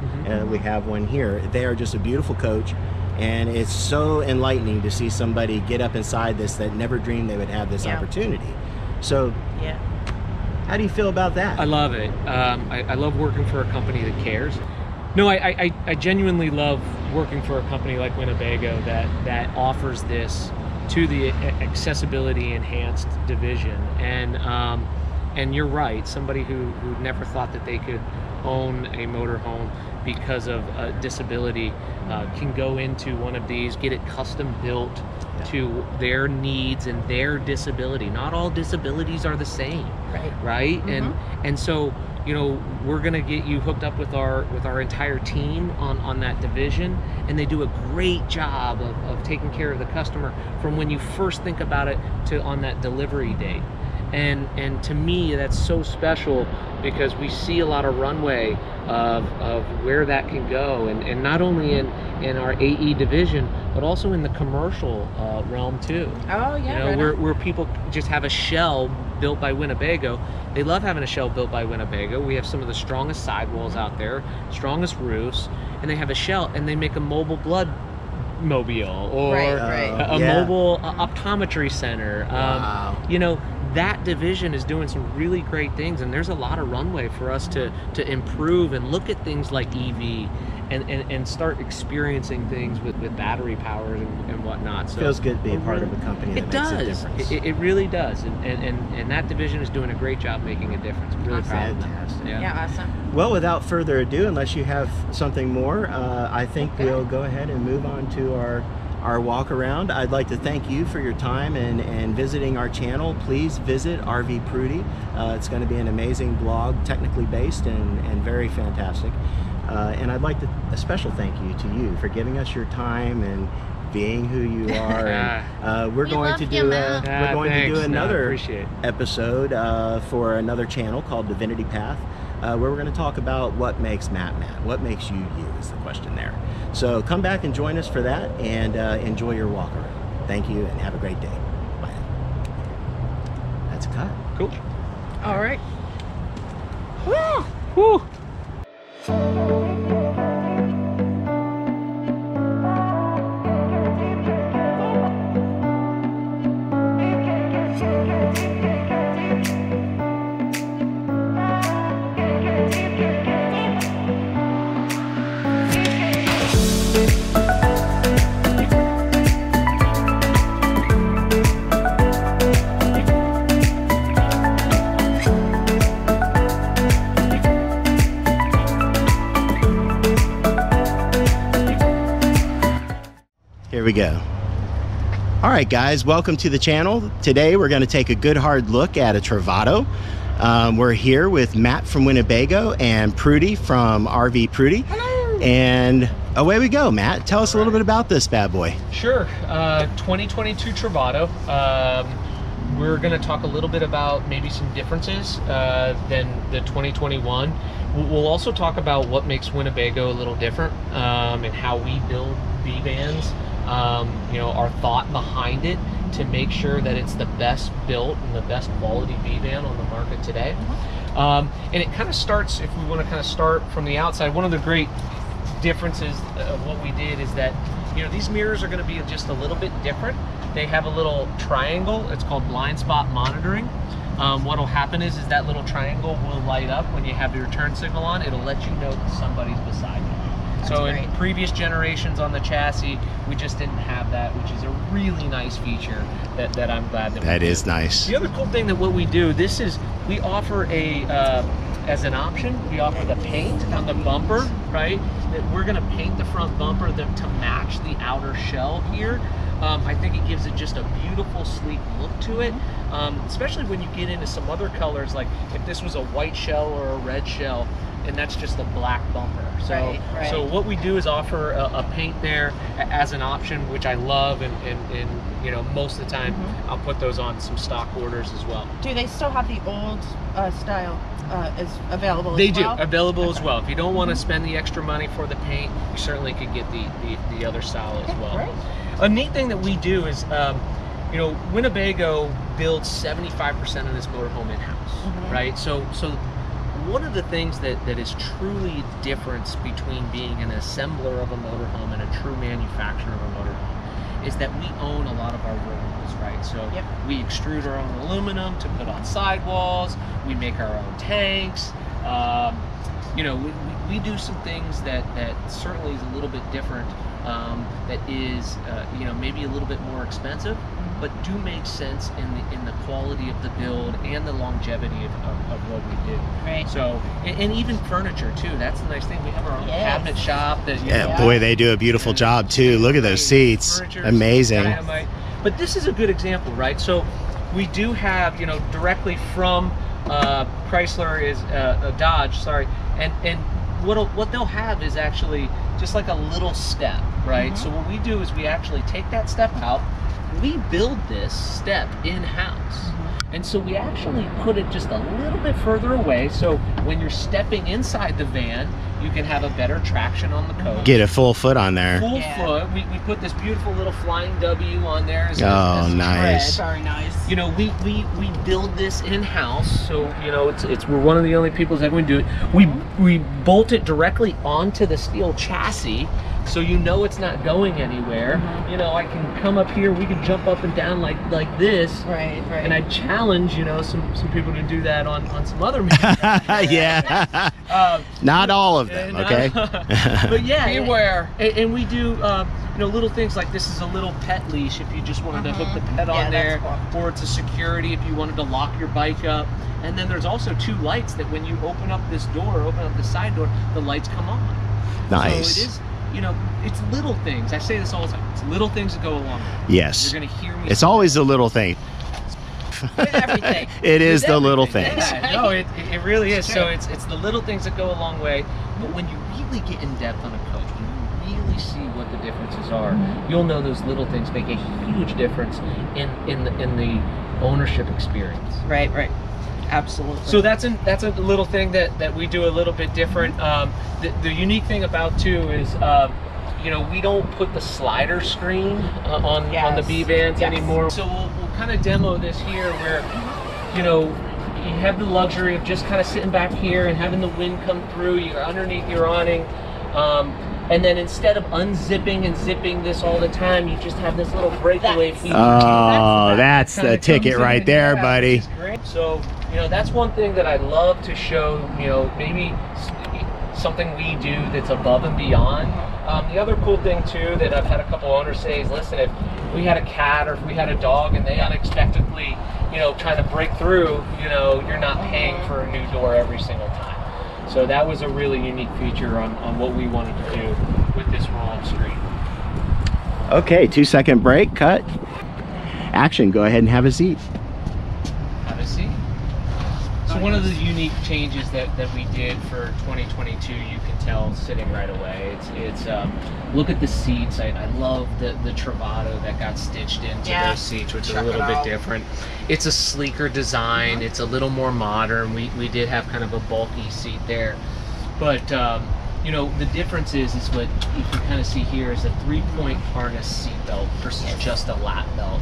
[SPEAKER 1] We have one here. They are just a beautiful coach, and it's so enlightening to see somebody get up inside this that never dreamed they would have this opportunity. So
[SPEAKER 3] Yeah.
[SPEAKER 1] how do you feel about that?
[SPEAKER 2] I love it. I love working for a company that cares. No, I genuinely love working for a company like Winnebago that offers this to the accessibility enhanced division. And you're right, somebody who never thought that they could own a motorhome because of a disability can go into one of these, get it custom built to their needs and their disability. Not all disabilities are the same, right? And so we're gonna get you hooked up with our entire team on that division, and they do a great job of taking care of the customer from when you first think about it to on that delivery date. And to me, that's so special, because we see a lot of runway of where that can go, and not only in our AE division, but also in the commercial realm too.
[SPEAKER 3] Oh yeah.
[SPEAKER 2] Where people just have a shell built by Winnebago. They love having a shell built by Winnebago. We have some of the strongest sidewalls out there, strongest roofs, and they have a shell, and they make a mobile blood mobile or a mobile optometry center.
[SPEAKER 1] Wow.
[SPEAKER 2] That division is doing some really great things, and there's a lot of runway for us to improve and look at things like EV and start experiencing things with battery powers and whatnot. So
[SPEAKER 1] feels good to be a part of a company that
[SPEAKER 2] it
[SPEAKER 1] makes a
[SPEAKER 2] does.
[SPEAKER 1] difference.
[SPEAKER 2] It really does, and that division is doing a great job making a difference. I'm really proud of them.
[SPEAKER 1] Fantastic.
[SPEAKER 3] Yeah, awesome.
[SPEAKER 1] Well, without further ado, unless you have something more, I think we'll go ahead and move on to our walk around. I'd like to thank you for your time and visiting our channel. Please visit RV Prudy. It's going to be an amazing blog, technically based and very fantastic. And I'd like a special thank you to you for giving us your time and being who you are. And, we're going to do another episode for another channel called Divinity Path, where we're going to talk about what makes Matt. What makes you you is the question there. So come back and join us for that, and enjoy your walk around. Thank you, and have a great day. Bye. That's a cut.
[SPEAKER 2] Cool.
[SPEAKER 3] All right.
[SPEAKER 2] Woo! Woo!
[SPEAKER 1] Here we go. All right, guys, welcome to the channel. Today we're going to take a good hard look at a Travato. We're here with Matt from Winnebago and Prudy from RV Prudy.
[SPEAKER 3] Hello.
[SPEAKER 1] And away we go. Matt, tell us a little bit about this bad boy.
[SPEAKER 2] Sure. 2022 Travato. We're going to talk a little bit about maybe some differences than the 2021. We'll also talk about what makes Winnebago a little different and how we build B-vans. You know, our thought behind it to make sure that it's the best built and the best quality B-van on the market today. And it kind of starts, if we want to kind of start from the outside, one of the great differences of what we did is that, you know, these mirrors are going to be just a little bit different. They have a little triangle. It's called blind spot monitoring. What will happen is that little triangle will light up when you have your turn signal on. It'll let you know that somebody's beside you. So in previous generations on the chassis, we just didn't have that, which is a really nice feature that I'm glad that we do.
[SPEAKER 1] That is nice.
[SPEAKER 2] The other cool thing that what we do, this is, we offer a, as an option, we offer the paint on the bumper, right? That we're gonna paint the front bumper to match the outer shell here. I think it gives it just a beautiful, sleek look to it, especially when you get into some other colors, like if this was a white shell or a red shell, and that's just a black bumper. So, so what we do is offer a paint there as an option, which I love, and you know, most of the time I'll put those on some stock orders as well.
[SPEAKER 3] Do they still have the old style is available
[SPEAKER 2] They
[SPEAKER 3] as well?
[SPEAKER 2] do, available as well. If you don't want to spend the extra money for the paint, you certainly could get the other style as well.
[SPEAKER 3] Great.
[SPEAKER 2] A neat thing that we do is, you know, Winnebago builds 75% of this motorhome in-house, right? So one of the things that is truly difference between being an assembler of a motorhome and a true manufacturer of a motorhome is that we own a lot of our rolls, right? So we extrude our own aluminum to put on sidewalls, we make our own tanks, you know, we do some things that certainly is a little bit different, that is, you know, maybe a little bit more expensive, but do make sense in the quality of the build and the longevity of what we do.
[SPEAKER 3] Right.
[SPEAKER 2] So, and even furniture too. That's the nice thing. We have our own cabinet shop. That, you know,
[SPEAKER 1] Boy, they do a beautiful job too. Look at those seats. Amazing.
[SPEAKER 2] Dynamite. But this is a good example, right? So we do have, you know, directly from Chrysler is Dodge, sorry, and what they'll have is actually just like a little step, right? So what we do is we actually take that step out, we build this step in-house. And so we actually put it just a little bit further away, so when you're stepping inside the van, you can have a better traction on the coach.
[SPEAKER 1] Get a full foot on there.
[SPEAKER 2] Full foot. We put this beautiful little flying W on there. As
[SPEAKER 1] nice.
[SPEAKER 3] Very nice.
[SPEAKER 2] You know, we build this in-house, so you know we're one of the only people that can do it. We bolt it directly onto the steel chassis, so you know it's not going anywhere. You know, I can come up here, we can jump up and down like this.
[SPEAKER 3] Right.
[SPEAKER 2] And I challenge, you know, some people to do that on some other
[SPEAKER 1] Yeah. Not all of them, okay?
[SPEAKER 2] But yeah,
[SPEAKER 3] beware.
[SPEAKER 2] And we do, you know, little things like this is a little pet leash if you just wanted to hook the pet on there,
[SPEAKER 3] cool.
[SPEAKER 2] or it's a security if you wanted to lock your bike up. And then there's also 2 lights that when you open up this door, open up the side door, the lights come on.
[SPEAKER 1] Nice.
[SPEAKER 2] So it is, you know, it's little things. I say this all the time. It's little things that go along with it.
[SPEAKER 1] Yes.
[SPEAKER 2] You're going to hear me.
[SPEAKER 1] It's always the little thing.
[SPEAKER 3] With everything.
[SPEAKER 1] It is the little things.
[SPEAKER 2] Yeah, no, it really is. So it's the little things that go a long way. But when you really get in depth on a coach, when you really see what the differences are, you'll know those little things make a huge difference in the ownership experience.
[SPEAKER 3] Right. Absolutely.
[SPEAKER 2] So that's a little thing that we do a little bit different. The unique thing about too is, you know, we don't put the slider screen on the B-Vans anymore. So we'll kind of demo this here where, you know, you have the luxury of just kind of sitting back here and having the wind come through. You're underneath your awning. And then instead of unzipping and zipping this all the time, you just have this little breakaway feature.
[SPEAKER 1] Oh, that's the ticket right there, buddy.
[SPEAKER 2] So, you know, that's one thing that I love to show, you know, maybe something we do that's above and beyond. The other cool thing too that I've had a couple owners say is, listen, if we had a cat or if we had a dog and they unexpectedly, you know, trying to break through, you know, you're not paying for a new door every single time. So that was a really unique feature on what we wanted to do with this roll-up screen.
[SPEAKER 1] Okay, 2-second break, cut. Action, go ahead and have a seat.
[SPEAKER 2] Have a seat. So one of the unique changes that we did for 2022, you can tell sitting right away. It's look at the seats. I love the Travato that got stitched into those seats, which is a little bit different. It's a sleeker design. It's a little more modern. We did have kind of a bulky seat there, but you know, the difference is what you can kind of see here is a 3-point harness seat belt versus just a lap belt.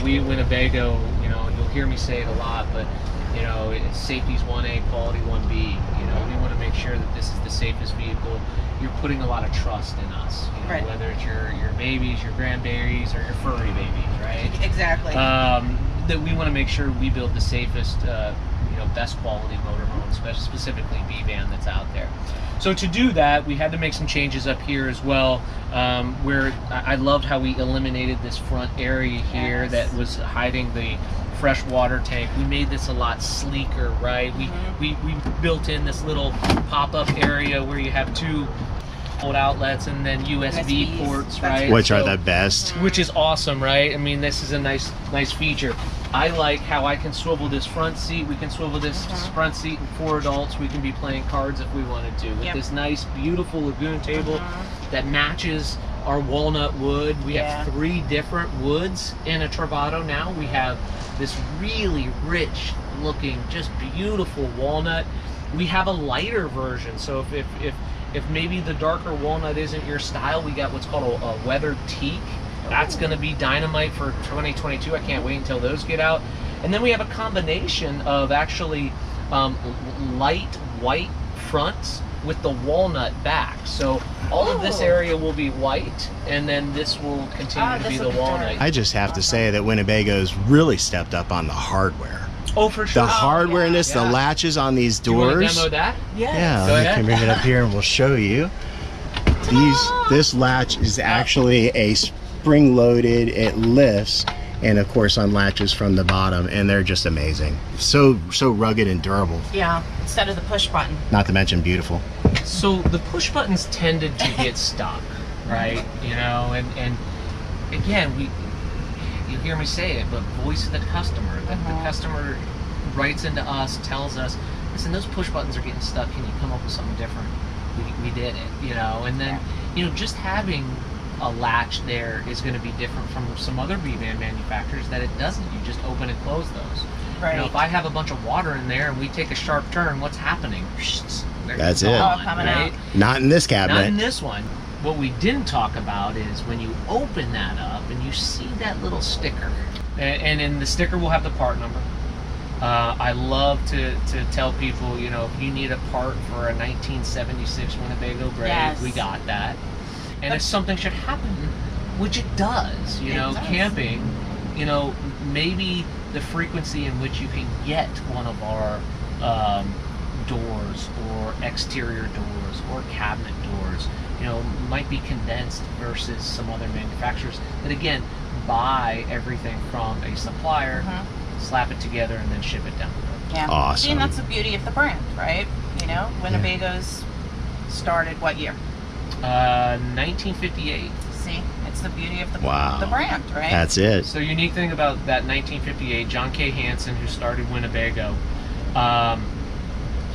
[SPEAKER 2] We at Winnebago, you know, you'll hear me say it a lot, but you know, safety's 1A, quality 1B. You know, we want to make sure that this is the safest vehicle. You're putting a lot of trust in us, you know, whether it's your babies, your grandbabies, or your furry babies, right?
[SPEAKER 3] Exactly.
[SPEAKER 2] That we want to make sure we build the safest, you know, best quality motorhome, specifically B-Van that's out there. So to do that, we had to make some changes up here as well, where I loved how we eliminated this front area here that was hiding the fresh water tank. We made this a lot sleeker, right? We built in this little pop-up area where you have 2 old outlets and then USB ports, right?
[SPEAKER 1] Which are the best.
[SPEAKER 2] Which is awesome, right? I mean, this is a nice feature. I like how I can swivel this front seat. We can swivel this front seat, and 4 adults. We can be playing cards if we wanted to. With this nice, beautiful lagoon table that matches our walnut wood. We have 3 different woods in a Travato now. We have this really rich looking, just beautiful walnut. We have a lighter version. So if maybe the darker walnut isn't your style, we got what's called a weathered teak. That's going to be dynamite for 2022. I can't wait until those get out. And then we have a combination of actually light white fronts with the walnut back. So all of this area will be white, and then this will continue to be the walnut.
[SPEAKER 1] I just have to say that Winnebago's really stepped up on the hardware.
[SPEAKER 2] Oh, for sure.
[SPEAKER 1] The hardware in this, the latches on these doors.
[SPEAKER 2] Do you want to demo that?
[SPEAKER 1] Yeah, let me bring it up here and we'll show you. This latch is actually a spring-loaded. It lifts and of course unlatches from the bottom, and they're just amazing. So rugged and durable.
[SPEAKER 3] Yeah, instead of the push button.
[SPEAKER 1] Not to mention beautiful.
[SPEAKER 2] So the push buttons tended to get stuck, right? You know, and again, you hear me say it, but voice of the customer. The customer writes into us, tells us, listen, those push buttons are getting stuck. Can you come up with something different? We did it, you know. And then, you know, just having a latch there is going to be different from some other B-Van manufacturers that it doesn't. You just open and close those. Right. You know, if I have a bunch of water in there and we take a sharp turn, what's happening?
[SPEAKER 1] That's it.
[SPEAKER 3] Coming out.
[SPEAKER 1] Not in this cabinet.
[SPEAKER 2] Not in this one. What we didn't talk about is when you open that up and you see that little sticker, and in the sticker will have the part number. I love to tell people, you know, if you need a part for a 1976 Winnebago Gray, we got that. And if something should happen, which it does, you know, camping, you know, maybe the frequency in which you can get one of our doors or exterior doors or cabinet doors, you know, might be condensed versus some other manufacturers that, again, buy everything from a supplier, slap it together, and then ship it down the road.
[SPEAKER 3] Yeah.
[SPEAKER 1] Awesome.
[SPEAKER 3] See, and that's the beauty of the brand, right? You know, Winnebago's started what year?
[SPEAKER 2] 1958.
[SPEAKER 3] See, it's the beauty of the,
[SPEAKER 1] Wow.
[SPEAKER 3] the brand, right?
[SPEAKER 1] That's it.
[SPEAKER 2] So unique thing about that 1958, John K. Hansen, who started Winnebago,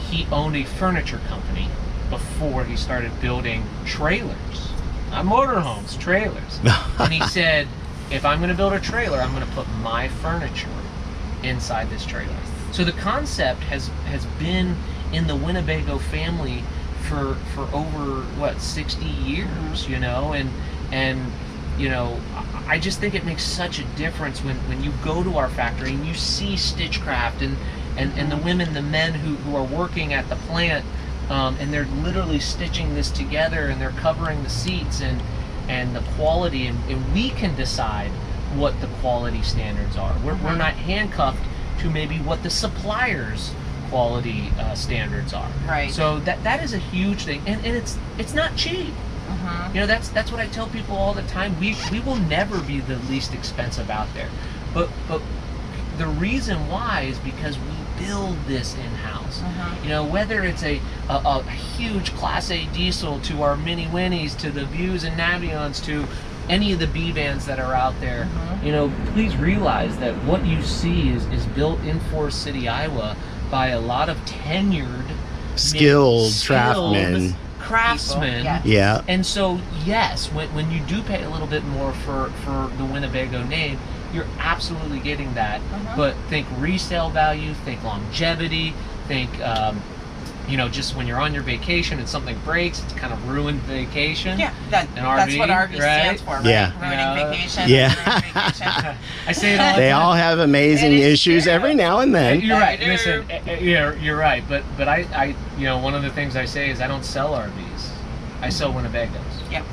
[SPEAKER 2] he owned a furniture company before he started building trailers, not motorhomes, trailers. And he said, if I'm going to build a trailer, I'm going to put my furniture inside this trailer. So the concept has been in the Winnebago family for over what, 60 years, you know, and you know, I just think it makes such a difference when you go to our factory and you see Stitchcraft and the women, the men who are working at the plant, and they're literally stitching this together, and they're covering the seats and the quality, and we can decide what the quality standards are. We're not handcuffed to maybe what the supplier's quality standards are.
[SPEAKER 3] Right.
[SPEAKER 2] So that is a huge thing, and it's not cheap. You know, that's what I tell people all the time. We will never be the least expensive out there, but the reason why is because we build this in-house. You know, whether it's a huge Class A diesel to our Mini Winnies, to the Views and Navions, to any of the B vans that are out there, you know, please realize that what you see is built in Forest City, Iowa, by a lot of tenured,
[SPEAKER 1] Skilled craftsmen.
[SPEAKER 2] Craftsmen.
[SPEAKER 1] Yeah.
[SPEAKER 2] And so, yes, when you do pay a little bit more for the Winnebago name, you're absolutely getting that. But think resale value, think longevity, think, you know, just when you're on your vacation and something breaks, it's kind of ruined vacation.
[SPEAKER 3] Yeah,
[SPEAKER 2] that's
[SPEAKER 3] what RV stands for, right?
[SPEAKER 1] Yeah.
[SPEAKER 3] Ruining vacation.
[SPEAKER 1] Yeah.
[SPEAKER 3] Ruining vacation.
[SPEAKER 2] I say it all the
[SPEAKER 1] They
[SPEAKER 2] time.
[SPEAKER 1] all have amazing
[SPEAKER 3] It is
[SPEAKER 1] issues
[SPEAKER 3] true.
[SPEAKER 1] every now and then.
[SPEAKER 2] You're right.
[SPEAKER 3] They do.
[SPEAKER 2] Listen, you're right. But I, you know, one of the things I say is I don't sell RVs. I sell Winnebagos.
[SPEAKER 3] Yep.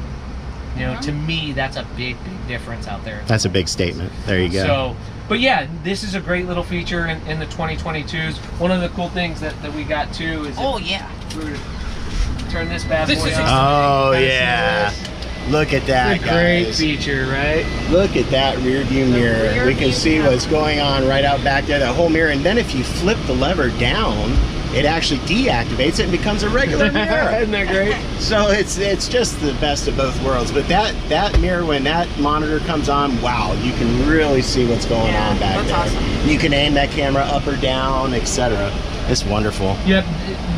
[SPEAKER 2] You know, to me, that's a big difference out there.
[SPEAKER 1] That's a big statement. There you go.
[SPEAKER 2] So, but yeah, this is a great little feature in the 2022s. One of the cool things that we got too is
[SPEAKER 3] Oh yeah.
[SPEAKER 2] we're gonna turn this bad
[SPEAKER 3] This
[SPEAKER 2] boy
[SPEAKER 3] is
[SPEAKER 2] on.
[SPEAKER 1] Oh,
[SPEAKER 2] Kinda see
[SPEAKER 1] yeah.
[SPEAKER 2] this.
[SPEAKER 1] Look at that,
[SPEAKER 2] It's a great
[SPEAKER 1] guys.
[SPEAKER 2] feature, right?
[SPEAKER 1] Look at that rear view mirror.
[SPEAKER 3] rear
[SPEAKER 1] We can
[SPEAKER 3] view
[SPEAKER 1] see
[SPEAKER 3] mirror.
[SPEAKER 1] what's going on right out back there, that whole mirror. And then if you flip the lever down, it actually deactivates it and becomes a regular mirror.
[SPEAKER 2] Isn't that great?
[SPEAKER 1] So it's just the best of both worlds. But that mirror, when that monitor comes on, wow, you can really see what's going on back
[SPEAKER 3] that's
[SPEAKER 1] there.
[SPEAKER 3] awesome.
[SPEAKER 1] You can aim that camera up or down, etc. It's wonderful.
[SPEAKER 2] Yep,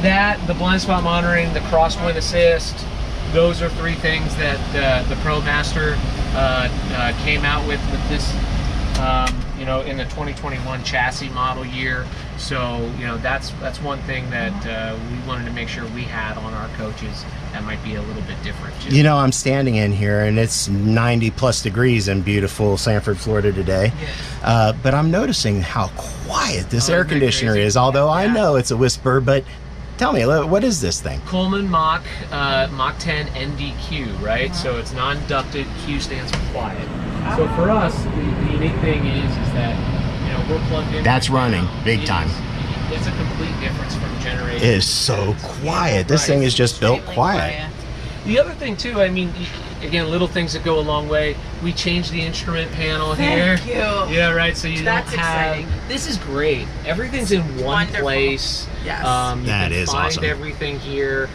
[SPEAKER 2] that, the blind spot monitoring, the crosswind assist, those are three things that the ProMaster came out with this, you know, in the 2021 chassis model year. So, you know, that's one thing that we wanted to make sure we had on our coaches that might be a little bit different too.
[SPEAKER 1] You know, I'm standing in here and it's 90 plus degrees in beautiful Sanford, Florida today. But I'm noticing how quiet this air
[SPEAKER 2] isn't that
[SPEAKER 1] conditioner
[SPEAKER 2] crazy?
[SPEAKER 1] is, although I know it's a whisper. But tell me, what is this thing?
[SPEAKER 2] Coleman Mach 10 NDQ, right? So it's non-ducted, Q stands for quiet. So for us, the unique thing is that, you know, we're plugged in.
[SPEAKER 1] That's
[SPEAKER 2] right
[SPEAKER 1] running,
[SPEAKER 2] now.
[SPEAKER 1] big
[SPEAKER 2] It
[SPEAKER 1] time.
[SPEAKER 2] It's a complete difference from generation.
[SPEAKER 1] It is so quiet. This thing is just built
[SPEAKER 3] Extremely
[SPEAKER 1] quiet.
[SPEAKER 2] The other thing too, I mean, again, little things that go a long way. We changed the instrument panel here.
[SPEAKER 3] Thank you.
[SPEAKER 2] Yeah, right. So you
[SPEAKER 3] That's
[SPEAKER 2] don't have.
[SPEAKER 3] exciting.
[SPEAKER 2] This is great. Everything's in one
[SPEAKER 3] Wonderful.
[SPEAKER 2] place.
[SPEAKER 3] Yes.
[SPEAKER 2] You
[SPEAKER 1] That
[SPEAKER 2] can
[SPEAKER 1] is
[SPEAKER 2] find
[SPEAKER 1] awesome.
[SPEAKER 2] everything here.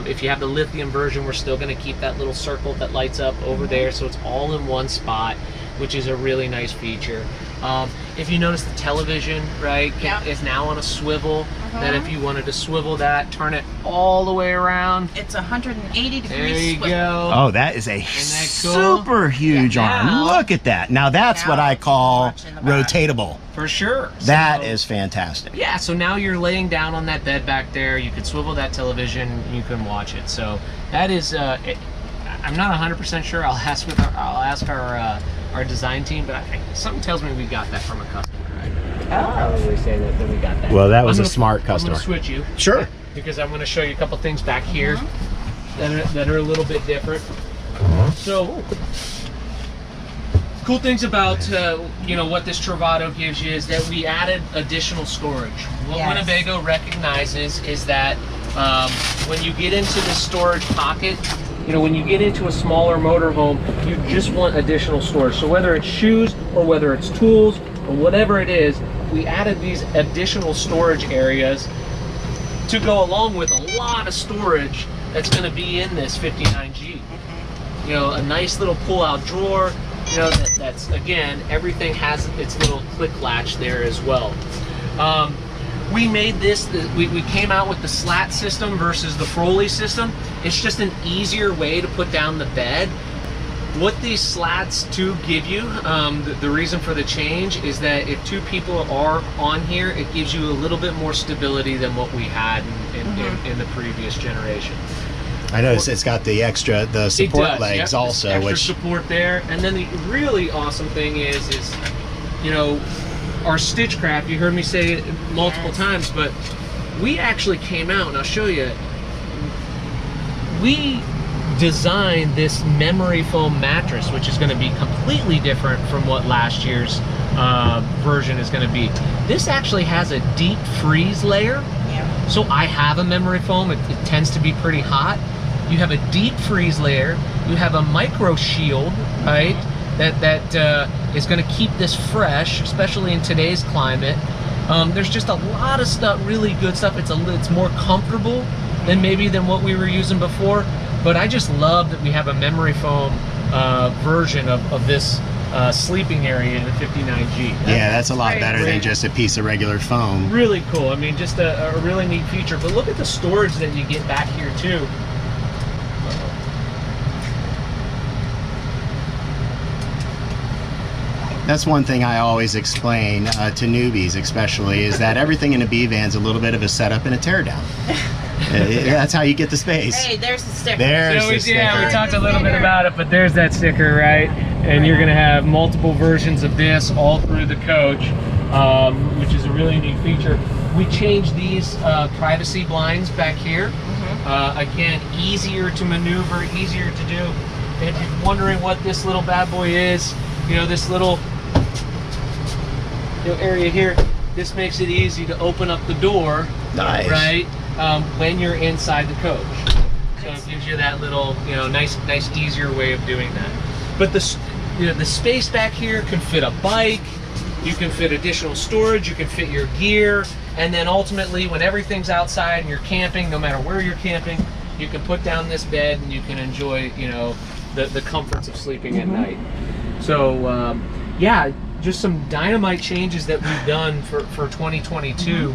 [SPEAKER 2] If you have the lithium version, we're still going to keep that little circle that lights up over there, so it's all in one spot, which is a really nice feature. If you notice, the television, right,
[SPEAKER 3] Yep.
[SPEAKER 2] is now on a swivel. That if you wanted to swivel that, turn it all the way around.
[SPEAKER 3] It's 180 degrees.
[SPEAKER 2] There you
[SPEAKER 3] swivel.
[SPEAKER 2] go.
[SPEAKER 1] Oh, that is a
[SPEAKER 2] that cool?
[SPEAKER 1] super huge
[SPEAKER 2] Yeah.
[SPEAKER 1] arm.
[SPEAKER 2] Now-
[SPEAKER 1] Look at that. Now that's
[SPEAKER 3] Now
[SPEAKER 1] what I
[SPEAKER 3] you can
[SPEAKER 1] call
[SPEAKER 3] watch in the back.
[SPEAKER 1] rotatable.
[SPEAKER 2] For sure.
[SPEAKER 1] That
[SPEAKER 2] So-
[SPEAKER 1] is fantastic.
[SPEAKER 2] Yeah, so now you're laying down on that bed back there. You can swivel that television. You can watch it. So that is. I'm not 100% sure. I'll ask our design team, but something tells me we got that from a customer. I'll probably say that we got that.
[SPEAKER 1] Well, that was
[SPEAKER 2] I'm
[SPEAKER 1] a smart
[SPEAKER 2] I'm
[SPEAKER 1] customer.
[SPEAKER 2] gonna switch you.
[SPEAKER 1] Sure.
[SPEAKER 2] Because I'm going to show you a couple things back here that are a little bit different. So, cool things about you know, what this Travato gives you is that we added additional storage. What Winnebago recognizes is that when you get into the storage pocket, you know, when you get into a smaller motorhome, you just want additional storage. So whether it's shoes or whether it's tools or whatever it is, we added these additional storage areas to go along with a lot of storage that's going to be in this 59G. You know, a nice little pull-out drawer. You know, that's again, everything has its little click latch there as well. We made this, we came out with the slat system versus the Froley system. It's just an easier way to put down the bed. What these slats do give you, the reason for the change is that if two people are on here, it gives you a little bit more stability than what we had in the previous generation.
[SPEAKER 1] I noticed it's got the extra, the support legs also.
[SPEAKER 2] Extra
[SPEAKER 1] which
[SPEAKER 2] support there. And then the really awesome thing is you know, our Stitchcraft, you heard me say it multiple times, but we actually came out, and I'll show you, we designed this memory foam mattress, which is going to be completely different from what last year's version is going to be. This actually has a deep freeze layer. Yeah. So I have a memory foam. It tends to be pretty hot. You have a deep freeze layer. You have a micro shield, right? That is going to keep this fresh, especially in today's climate. There's just a lot of stuff, really good stuff. It's more comfortable than what we were using before. But I just love that we have a memory foam version of this sleeping area in the 59G.
[SPEAKER 1] That's a lot better than just a piece of regular foam.
[SPEAKER 2] Really cool. I mean, just a really neat feature. But look at the storage that you get back here too.
[SPEAKER 1] That's one thing I always explain to newbies, especially, is that everything in a B van's a little bit of a setup and a teardown. That's how you get the space.
[SPEAKER 3] Hey, there's the sticker.
[SPEAKER 1] There's the sticker.
[SPEAKER 2] Yeah, we talked a little bit about it, but there's that sticker, right? And you're going to have multiple versions of this all through the coach, which is a really neat feature. We changed these privacy blinds back here. Again, easier to maneuver, easier to do. If you're wondering what this little bad boy is, you know, this little area here, this makes it easy to open up the door.
[SPEAKER 1] Nice.
[SPEAKER 2] Right? When you're inside the coach. So it gives you that little, you know, nice easier way of doing that. But the space back here can fit a bike, you can fit additional storage, you can fit your gear, and then ultimately when everything's outside and you're camping, no matter where you're camping, you can put down this bed and you can enjoy, you know, the comforts of sleeping at night. So yeah, just some dynamite changes that we've done for 2022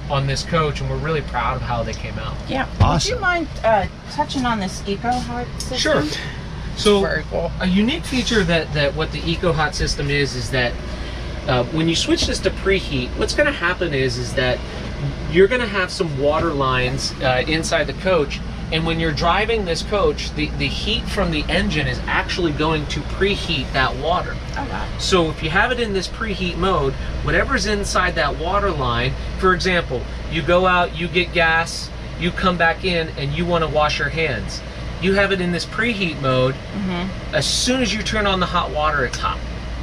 [SPEAKER 2] on this coach, and we're really proud of how they came out.
[SPEAKER 3] Yeah.
[SPEAKER 1] Awesome.
[SPEAKER 3] Would you mind touching on this Eco Hot system?
[SPEAKER 2] Sure. So
[SPEAKER 3] very cool.
[SPEAKER 2] A unique feature that what the Eco Hot system is that when you switch this to preheat, what's going to happen is that you're going to have some water lines inside the coach. And when you're driving this coach, the heat from the engine is actually going to preheat that water.
[SPEAKER 3] Oh, wow.
[SPEAKER 2] So if you have it in this preheat mode, whatever's inside that water line, for example, you go out, you get gas, you come back in, and you want to wash your hands. You have it in this preheat mode. As soon as you turn on the hot water, it's hot.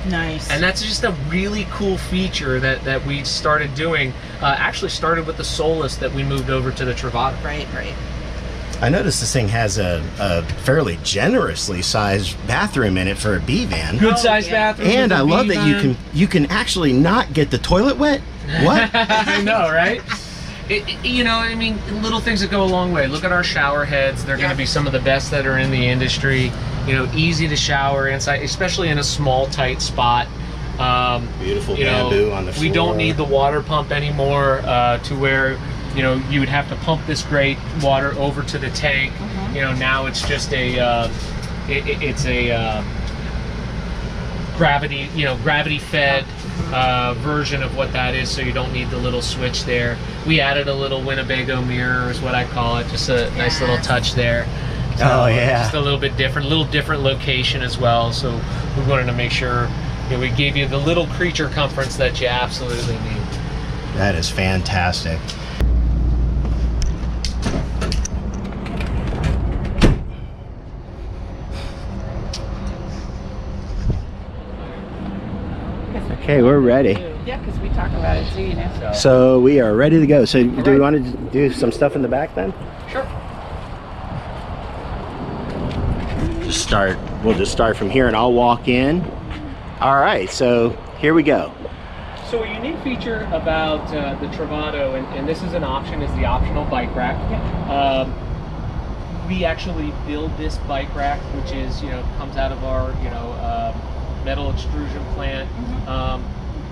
[SPEAKER 3] Nice.
[SPEAKER 2] And that's just a really cool feature that we started doing. Actually started with the Solus that we moved over to the Travato.
[SPEAKER 3] Right.
[SPEAKER 1] I noticed this thing has a fairly generously sized bathroom in it for a B van.
[SPEAKER 2] Good sized bathroom.
[SPEAKER 1] And I love that you can actually not get the toilet wet. What?
[SPEAKER 2] I know, right? You know, I mean, little things that go a long way. Look at our shower heads. They're going to be some of the best that are in the industry. You know, easy to shower inside, especially in a small, tight spot.
[SPEAKER 1] Beautiful bamboo on the floor.
[SPEAKER 2] We don't need the water pump anymore to where, you know, you would have to pump this great water over to the tank. You know, now it's just a gravity fed version of what that is, so you don't need the little switch there. We added a little Winnebago mirror is what I call it, just a nice little touch there. So just a little bit different, location as well. So we wanted to make sure, you know, we gave you the little creature comforts that you absolutely need.
[SPEAKER 1] That is fantastic. Okay, we're ready.
[SPEAKER 3] Yeah, because we talk about it too, you know.
[SPEAKER 1] So we are ready to go. So do we want to do some stuff in the back then?
[SPEAKER 2] Sure.
[SPEAKER 1] We'll just start from here and I'll walk in. All right, so here we go.
[SPEAKER 2] So a unique feature about the Travato, and this is an option, is the optional bike rack. We actually build this bike rack, which is, comes out of our, metal extrusion plant.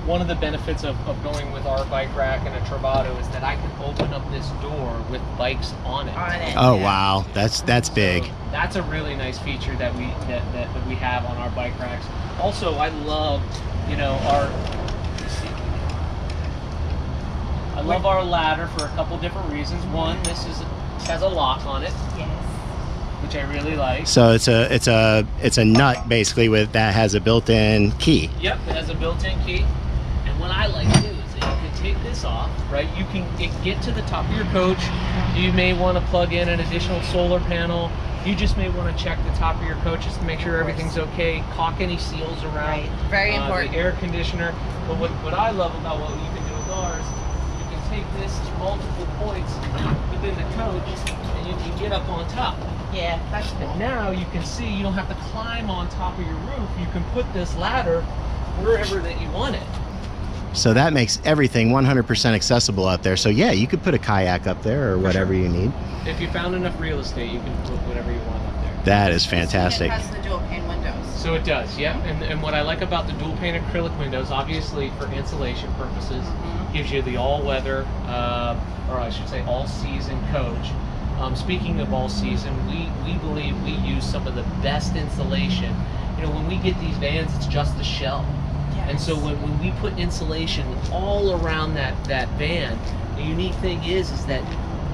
[SPEAKER 2] One of the benefits of going with our bike rack and a Travato is that I can open up this door with bikes on it.
[SPEAKER 1] Oh wow, that's big.
[SPEAKER 2] So that's a really nice feature that we have on our bike racks. Also, I love, our ladder for a couple different reasons. One, this has a lock on it. Yes. Which I really like.
[SPEAKER 1] So it's a nut basically that has a built-in key.
[SPEAKER 2] Yep, it has a built-in key. And what I like to do is that you can take this off, right? You can get to the top of your coach. You may want to plug in an additional solar panel. You just may want to check the top of your coach just to make sure everything's okay. Caulk any seals around.
[SPEAKER 3] Right. Very important.
[SPEAKER 2] The air conditioner. But what I love about what you can do with ours, you can take this to multiple points within the coach, and you can get up on top.
[SPEAKER 3] Yeah, that's cool.
[SPEAKER 2] And now you can see you don't have to climb on top of your roof. You can put this ladder wherever that you want it.
[SPEAKER 1] So that makes everything 100% accessible out there. So yeah, you could put a kayak up there or whatever you need.
[SPEAKER 2] If you found enough real estate, you can put whatever you want up there.
[SPEAKER 1] That is fantastic.
[SPEAKER 3] It has the dual pane windows.
[SPEAKER 2] So it does, yeah. And what I like about the dual pane acrylic windows, obviously for insulation purposes, gives you the all-weather, or I should say all-season coach. Speaking of all season, we believe we use some of the best insulation. When we get these vans, it's just the shell. Yes. And so when we put insulation all around that van, the unique thing is that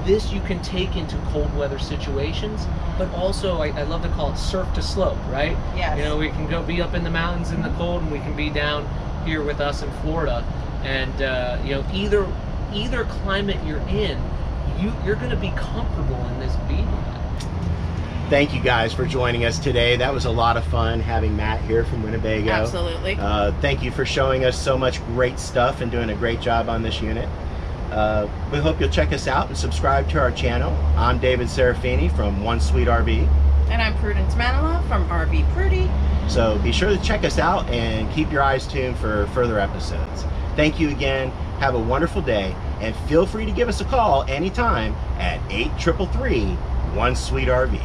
[SPEAKER 2] this you can take into cold weather situations, but also I love to call it surf to slope, right?
[SPEAKER 3] Yes.
[SPEAKER 2] We can be up in the mountains in the cold, and we can be down here with us in Florida. And either climate you're in, you're going to be comfortable in this bead.
[SPEAKER 1] Thank you guys for joining us today. That was a lot of fun having Matt here from Winnebago.
[SPEAKER 3] Absolutely.
[SPEAKER 1] Thank you for showing us so much great stuff and doing a great job on this unit. We hope you'll check us out and subscribe to our channel. I'm David Serafini from One Sweet RV.
[SPEAKER 3] And I'm Prudence Manilow from RV Prudy.
[SPEAKER 1] So be sure to check us out and keep your eyes tuned for further episodes. Thank you again. Have a wonderful day, and feel free to give us a call anytime at 833-1-SWEET-RV.